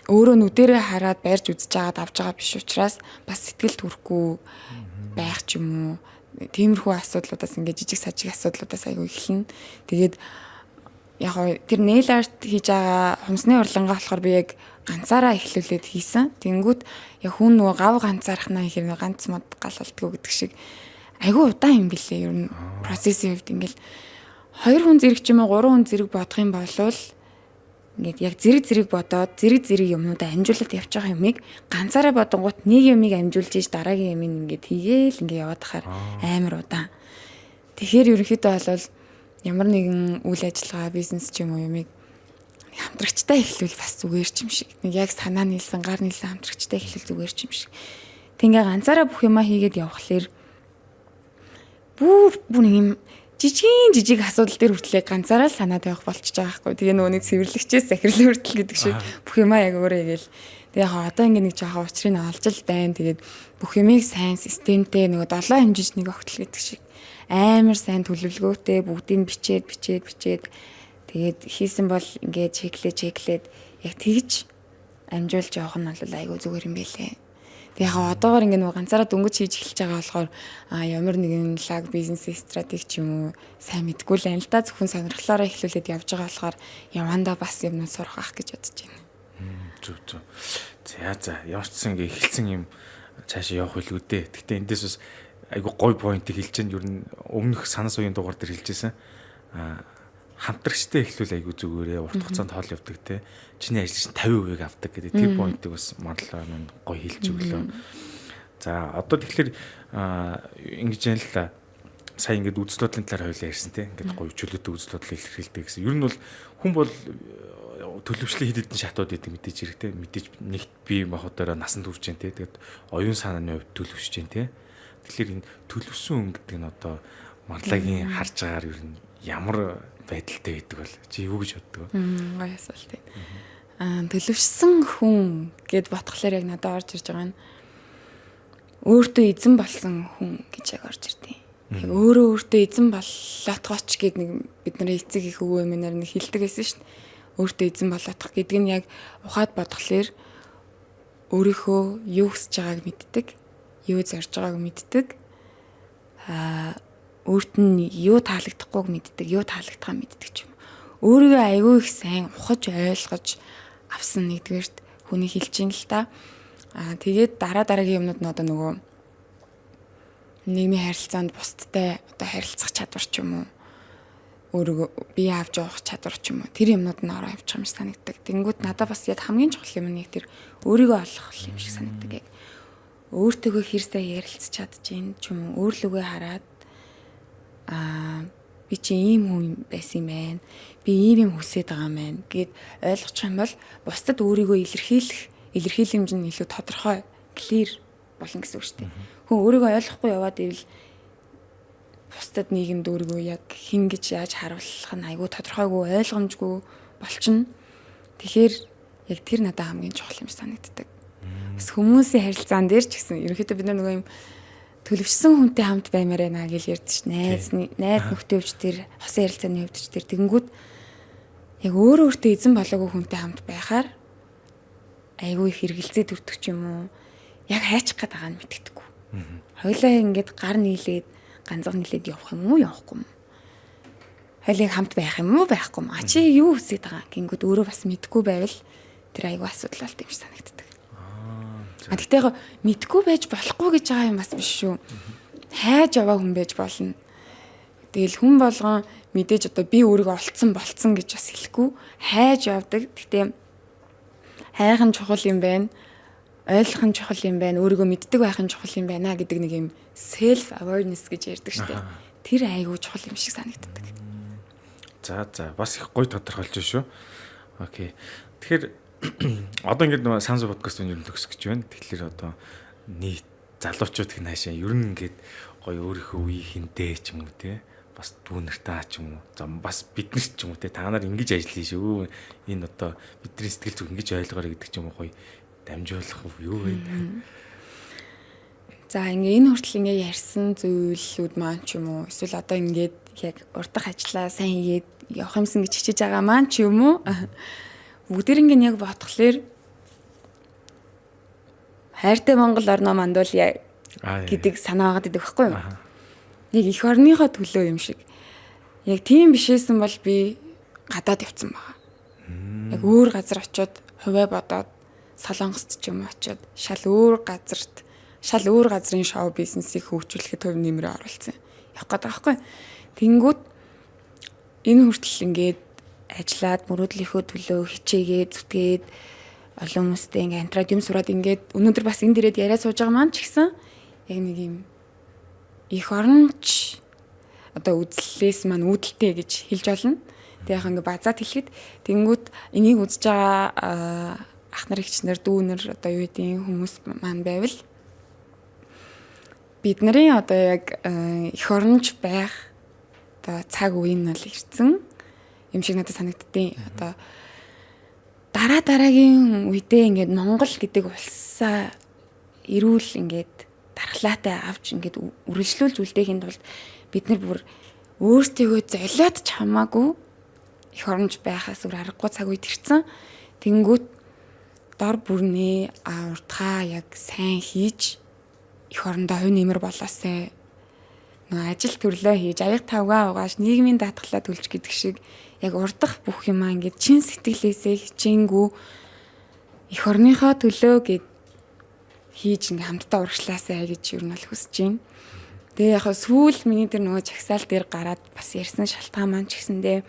өөрөө нүдэрээ хараад барьж үзэж агаад авч байгаа биш учраас бас сэтгэл төрөхгүй байх ч юм уу тиймэрхүү асуудлуудаас ингээд жижиг сажиг асуудлуудаас айгүй эхэлнэ. Тэгээд яг тэр nail art хийж байгаа хумсны урлагаа болохоор би яг ганцаараа эхлүүлээд хийсэн. Тэнгүүт яг хүн нөгөө гав ганцаархнаа хэрнээ ганц мод гал болтгоо гэдэг шиг айгүй удаан юм билээ. Ер нь процессын хувьд ингээл 2 хүн зэрэг ч юм уу 3 хүн зэрэг бодох юм бол ингээд яг зэрэг бодоод зэрэг юмнуудаа амжуулаад явж байгаа юмыг ганцаараа бодонгууд нэг юмыг амжуулж иж дараагийн юм ингээд хийгээл ингээд яваад хахаар амар удаан. Тэгэхээр ерөнхийдөө бол ямар нэгэн үйл ажиллагаа бизнес ч юм уу юмыг хамтрагчтай эхлүүл бас зүгээр ч юм шиг. Нэг яг санаа нийлсэн, гар нийлсэн хамтрагчтай эхлүүл зүгээр ч юм шиг. Тэг ингээ ганцаараа бүх юмаа хийгээд явхлаэр бүр нэг юм жижиг асуудал дээр хүртлээ ганцаараа л санаа тавих болчихж байгаа байхгүй. Тэгээ нөгөө нэг цэвэрлэгчээс захирлын хүртэл гэдэг шиг бүх юмаа яг өөрөө игээл. Тэгээ яг одоо ингээ нэг жоохон учрыг олж л байна. Тэгээд бүх юмыг сайн системтэй нөгөө 7 хэмжиж нэг огтл гэдэг шиг амар сайн төлөвлөгөөтэй бүгдийг бичээд тэгээд хийсэн бол ингээд чеклээд яг тэгж амжуулж явах нь бол айгүй зүгээр юм байлээ. Тэг яг одоогоор ингээд нөгөө ганцаараа дөнгөж хийж эхэлж байгаа болохоор ямар нэгэн лаг бизнес стратеги ч юм уу сайн мэдгүй л юм л да, зөвхөн сонирхлоороо эхлүүлээд явж байгаа болохоор явандаа бас юмнууд сурах ах гэж бодож байна. Зүг. За ямар ч гэсэн ингээ эхэлсэн юм цаашаа явах билүү дээ. Гэхдээ эндээс бас айгүй гой поинтыг хэлж чинь ер нь өмнөх санаа сугийн дугаар дээр хэлжсэн. Хамтрагчтай эхлүүл айгүй зүгээрээ урт хугацаанд хоол явдаг те. Чиний ажил чинь 50% авдаг гэдэг тэр поинтыг бас манлаа минь гой хэлж өглөө. За одоо тэгэхээр ингэж яа л та сая ингээд үзэл бодлын талаар хоёлаа ярьсан те. Ингээд гой чөлөөтэй үзэл бодлыг илэрхийлдэг гэсэн. Ер нь бол хүн бол төлөвчлөлийн хэд хэдэн шатууд гэдэг мэдээж хэрэгтэй. Мэдээж нэгт бие махбодороо насан турш जैन те. Тэгээд оюун санааны хувьд төлөвшөж जैन те. Тэгэхээр энэ төлөвсөн хүн гэдэг нь одоо манлагийн харж байгаагаар ер нь ямар байдалтай байдаг бол чи юу гэж боддог вэ? Гоё асуулт тийм. Төлөвшсөн хүн гэд ботхолоор яг надад орж ирж байгаа нь өөртөө эзэн болсон хүн гэж яг орж ирдیں۔ Яг өөртөө эзэн болоотгооч гэд нэг бидний эцэг их өвөө эмээнээр нэг хэлдэг байсан шүү дээ. Өөртөө эзэн болоотох гэдэг нь яг ухаад бодхолоор өөрийнхөө юу хүсэж байгааг мэддэг, юу зорж байгааг мэддэг. Өөрт нь юу таалагдахгүйг мэддэг, юу таалагдахаа мэддэг ч юм. Өөрийгөө аягүй их сайн ухаж ойлгож авсан нэгдүгээрт хүний хэлж ин л та. Тэгээд дараагийн юмнууд нь одоо нөгөө нийгмийн харилцаанд бусдтай одоо харилцах чадвар ч юм уу, өөрийгөө бие авч явах чадвар ч юм уу, тэр юмнууд нь ороо авчих юм шиг санагддаг. Тэнгүүт надад бас яг хамгийн чухал юм нэг тэр өөрийгөө олох юм шиг санагддаг. Яг өөртөөгөө хэр сайн ярилцж чадчихин ч юм уу, өөрлөгөө хараад би чи ийм хүн байсан юм байна. Би ийм юм хүсэж байгаа юм байна гэд ойлгочих юм бол бусдад өөрийгөө илэрхийлэмж нь илүү тодорхой, clear болно гэсэн үг шүү дээ. Хүн өөрийгөө ойлгохгүй яваад ивэл бусдад нийгэмд өөрийгөө яг хин гэж яаж харуулах нь айгүй тодорхойгүй, ойлгомжгүй болчихно. Тэгэхээр яг тэр надад хамгийн чухал юм санагддаг. Бас хүмүүсийн харилцаан дээр ч гэсэн ерөнхийдөө бид нар нөгөө юм төлөвшсөн хүнтэй хамт баймаар байна гэж ярьдэж ш. Найз нөхдөд өвч тэр хосын харилцааны өвч тэр тэгэнгүүт яг өөртөө эзэн болоогүй хүнтэй хамт байхаар айгүй их хэрэгэлзээ төрдөг ч юм уу. Яг хайчих гээд байгаа нь мэддэггүй. Хоёлаа ингээд гар нийлээд ганцхан нийлээд явах юм уу, явахгүй юм. Хоёлыг хамт байх юм уу, байхгүй юм. Чи юу хүсэж байгаа гингүүд өөрөө бас мэдгүй байвал тэр айгүй асуудал болт юм шиг санагддаг. Гэхдээ мэдгүй байж болохгүй гэж байгаа юм бас биш шүү. Хайж яваа хүн байж болно. Тэгэл хүн болгон мэдээж одоо би өөрийгөө болцсон гэж бас хэлэхгүй. Хайж явдаг. Гэхдээ хайх нь чухал юм байна. Ойлгох нь чухал юм байна. Өөрийгөө мэддэг байх нь чухал юм байна гэдэг нэг юм self awareness гэж ярьдаг шүү дээ. Тэр айгүй чухал юм шиг санагддаг. За бас их гоё тодорхойлж шүү. Окей. Тэгэхээр одоо ингээд нөгөө Санзу подкаст нь ер нь төгсөх гэж байна. Тэгэхээр одоо нийт залуучууд их наашаа ер нь ингээд гоё өөрийнхөө үеийн хинтэй ч юм уу те. Бас дүүнэртэй ч юм уу. За бас бид нар ч юм уу те. Та нар ингэж ажиллая шүү. Энэ одоо бидний сэтгэл зүг ингэж ойлгоорой гэдэг ч юм уу гоё дамжуулах юу вэ? За ингээ энэ хүртэл ингээ ярьсан зүйлүүд маань ч юм уу. Эсвэл одоо ингээд яг урдах ажиллаа сайн хийгээд явах юмсан гэж хичээж байгаа маань ч юм уу. Бүгдэринг нь яг бодхолоор хайртай Монгол орноо мандуулъя гэдэг санаа байгаа гэдэг байхгүй юу? Яг эх орныхоо төлөө юм шиг. Яг тийм бишээсэн бол би гадаад явцсан байгаа. Яг өөр газар очиод хувиа бодоод Солонгост ч юм очиод шал өөр газрын шоу бизнесийг хөгжүүлэхэд төв нэмрээ оруулсан. Явах гээд байгаа байхгүй юу? Тэнгүүт энэ хүртэл ингээд ажиллаад мөрөөдлийнхөө төлөө хичээгээд зүтгээд олон хүмүүстэй ингээ амтраад юм сураад ингээд өнөөдөр бас энэ дээрээ яриа сууж байгаа маань ч гэсэн яг нэг юм их оронч одоо үзлээс маань үүдэлтэй гэж хэлж болно. Тэг яг ингээ базаад хэлэхэд тэнгүүд энийг үзэж байгаа ах нар ихчнэр дүүнэр одоо юу гэдгийг хүмүүс маань байвал бидний одоо яг их оронч байх одоо цаг үе нь бол ирсэн юм шиг надад санагддیں۔ Одоо дараагийн үедээ ингээд Монгол гэдэг улсаа эрүүл ингээд дархлаатай авч ингээд үргэлжлүүлж үлдээхийн тулд бид нар бүр өөртөө золиод ч хамаагүй их оромж байхаас өөр аргагүй цаг үед ирсэн. Тэнгүүт дор бүрнээ уртгаа яг сайн хийж их орондоо хувь нэмэр болоосай. Ажил төрлөө хийж аяг тавгаа угааш нийгмийн даатгалаа төлж гэдэг шиг яг урдах бүх юмаа ингээд чин сэтгэлээсээ хичээнгүү их орныхоо төлөө гэд хийж ингээм хамтдаа урагшлаасай гэж юу нь бол хүсэж байна. Тэгээ яг сүүл миний тэр нөгөө чагсаал дээр гараад бас ярьсан шалтгаан маань ч гэсэндээ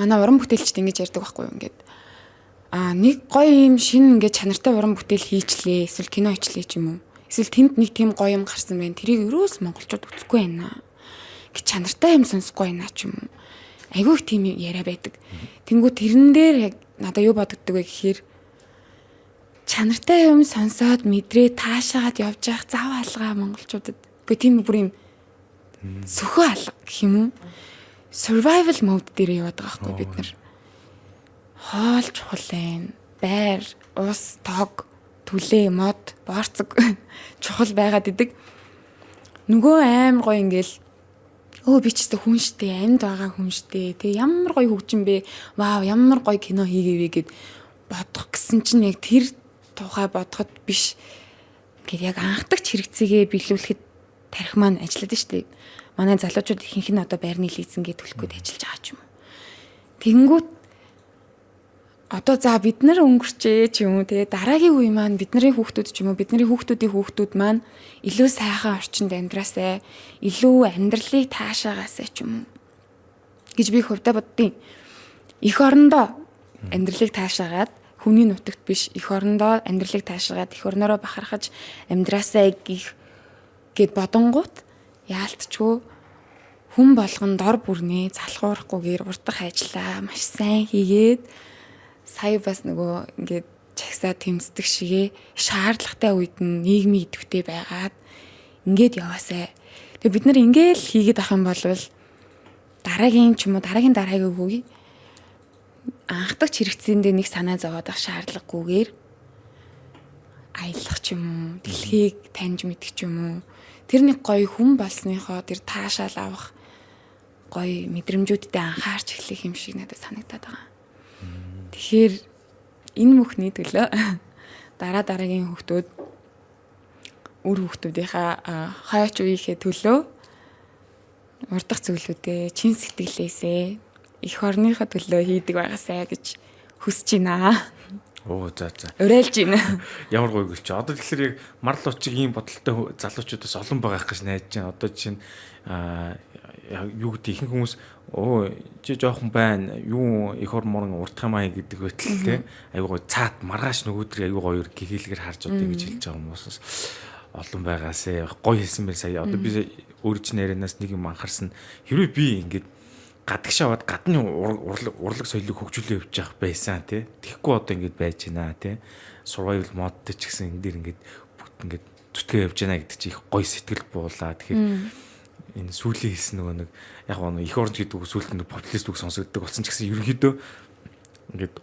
манай уран бүтээлчд ингэж ярьдаг байхгүй юу ингээд нэг гоё юм шинэ ингээд чанартай уран бүтээл хийчлээ эсвэл кино хийчлээ ч юм уу. Эсвэл тэнд нэг тийм гоё юм гарсан байна. Тэрийг өрөөс монголчууд үзэхгүй байна. Гэж чанартай юм сонсохгүй байна ч юм уу. Айгүй их тийм яриа байдаг. Тэнгүү тэрэн дээр яг надаа юу бодогддог вэ гэхээр чанартай юм сонсоод мэдрээ таашаагаад явж явах зав алгаа монголчуудад. Гэхдээ тийм бүр юм сөхөө алга гэх юм уу? Survival mode дээр яваад байгаа байхгүй бид нар. Хоол чухал байна. Байр, ус, тог, түлээ, мод, борцог чухал байгаад идэг. Нөгөө аим гоё ингээл би ч гэсэн хүн штэ, амьд байгаа хүн штэ. Тэгээ ямар гоё хөгжин бэ? Вау, ямар гоё кино хийгээвэ гэд бодох гэсэн чинь яг тэр тухай бодоход биш. Ингээд яг анхдагч хэрэгцээгээ биелүүлэхэд тарих маань ажиллаад штэ. Манай залуучууд ихэнх нь одоо байрны лизингээ төлөх гээд ажиллаж байгаа ч юм уу. Тэнгүүт одоо за бид нар өнгөрчээ ч юм уу те дараагийн үе маань бидний хүүхдүүд ч юм уу бидний хүүхдүүдийн хүүхдүүд маань илүү сайхан орчинд амьдраасай, илүү амьдралыг таашаагаасай ч юм уу гэж би хувьдаа боддیں۔ Эх орондоо амьдралыг таашаагаад хүний нутагт биш эх орондоо амьдралыг таашаагаад эх орноороо бахархаж амьдраасай гэд бодонгууд яалтчгүй хүн болгон дор бүрнээ залхуурахгүйгээр урдах ажиллаа маш сайн хийгээд сая бас нөгөө ингээд чагсаа тэмцдэг шигээ шаардлагатай үед нь нийгмийн идэвхтэй байгаад ингээд яваасай. Тэгээ бид нар ингээл хийгээд ах юм бол дараагийн ч юм уу дараагийн үгүй анхдагч хэрэгцээндээ нэг санаа зовоод ах шаардлагагүйгээр аялах ч юм уу дэлхийг таньж мэдэх ч юм уу тэр нэг гоё хүн болсныхоо тэр таашаал авах гоё мэдрэмжүүдтэй анхаарч эхлэх юм шиг надад санагдаад байгаа. Тэгэхээр энэ бүхний төлөө дараагийн хүүхдүүд үр хүүхдүүдийнхаа хойч үеийнхээ төлөө урдах зүйлүүдээ чин сэтгэлээсээ эх орныхоо төлөө хийдэг байгаасай гэж хүсэж байна. Оо за. Уриалж байна. Ямар гоё гэлч. Одоо тэгэхээр яг марл учиг ийм бодолтой залуучуудаас олон байгаа гэж найдаж байна. Одоо жишээ нь юу гэдэг ихэнх хүмүүс чи жоохон байна юу их хорморон уртах юмаа гэдэг байтал те аюу гой цаат маргааш нөгөөдөр аюу гоёор гихээлгээр харж одоо ингэж хэлж байгаа хүмүүсээс олон байгаасэ гоё хэлсэн байл сая одоо би өөричнэрэнээс нэг юм анхаарсан хэрвээ би ингэж гадагшаа аваад гадны урлаг соёлыг хөгжүүлээ явж явах байсан те тэгэхгүй одоо ингэж байж байна те survival mode ч гэсэн энэ дэр ингэж бүгд ингэж зүтгээ явж байна гэдэг чи их гоё сэтгэл буулаа тэгэхээр энэ сүүлийн хэлсэн нөгөө нэг яг гоо их оронч гэдэг үг сүүлд нэг популист үг сонсогддог болсон ч гэсэн ерөнхийдөө ингээд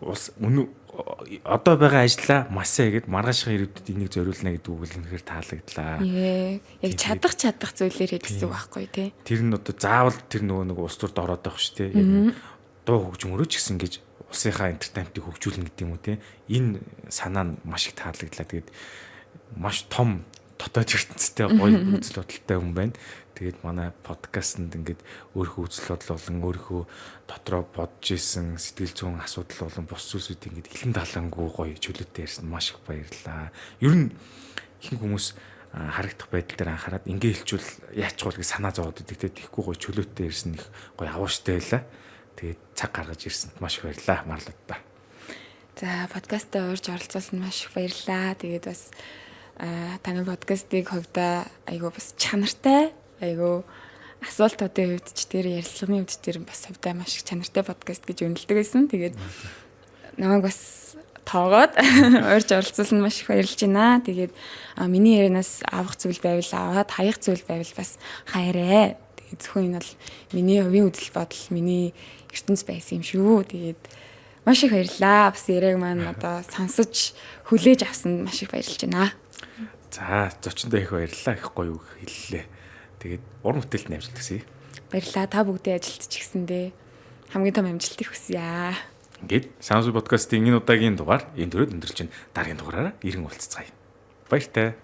одоо байгаа ажлаа масаа гэд маргаашхан ирээдүйд энийг зориулна гэдэг үг л үнэхээр таалагдлаа. Яг чадах зүйлээр хэлсэн байхгүй тий. Тэр нь одоо заавал тэр нөгөө нэг улс төрд ороод байх шүү дээ. Яг дуу хөгжмөрөө ч гэсэн гэж улсынхаа энтертайнментыг хөгжүүлнэ гэдэг юм уу тий. Энэ санаа нь маш их таалагдлаа. Тэгээд маш том дотоод ертөнцтэй гоё үзэл бодолтой хүн байна. Тэгээд манай подкастэнд ингээд өөрийнхөө үзэл бодол болон өөрийнхөө дотроо бодж исэн сэтгэл зүйн асуудал болон бус зүйлсүүд ингээд илэн далангуу гоё чөлөөтэй ярьсан маш их баярлалаа. Ер нь ихэнх хүмүүс харагдах байдал дээр анхаарал ингээ хэлчүүл яачгүй гэж санаа зовоод идэг. Тэгэхгүй гоё чөлөөтэй ярьсан их гоё авууштай байлаа. Тэгээд цаг гаргаж ирсэнд маш их баярлалаа марлаа. За подкастт орж оролцуулсанд маш их баярлалаа. Тэгээд бас таны подкастыг хувьдаа айгу бас чанартай айгу асуултуудын хувьд ч тэр ярилцлагын хувьд тэр бас хувьдаа маш их чанартай подкаст гэж үнэлдэг байсан. Тэгээд намайг бас тоогоод орж оролцуулсан маш их баярлж байна. Тэгээд миний ярианаас авах зүйл байвал аваад хаях зүйл байвал бас хайраа. Тэгээд зөвхөн энэ бол миний хувийн үзэл бодол, миний ертөнц байсан юм шүү. Тэгээд маш их баярлалаа. Бас яриаг маань одоо сонсож хүлээж авсанд маш их баярлж байна. За зочиндоо их баярлалаа, их гоё үг хэллээ. Тэгээд уран бүтээлд амжилт хүсье. Баярлалаа. Та бүгдээ ажилтж гисэндээ хамгийн том амжилтыг хүсье. Ингээд Sounds подкастын энэ удаагийн дугаар энэ төрөд өндөрлж байна. Дараагийн дугаараараа ирэн уулзцаая. Баяртай.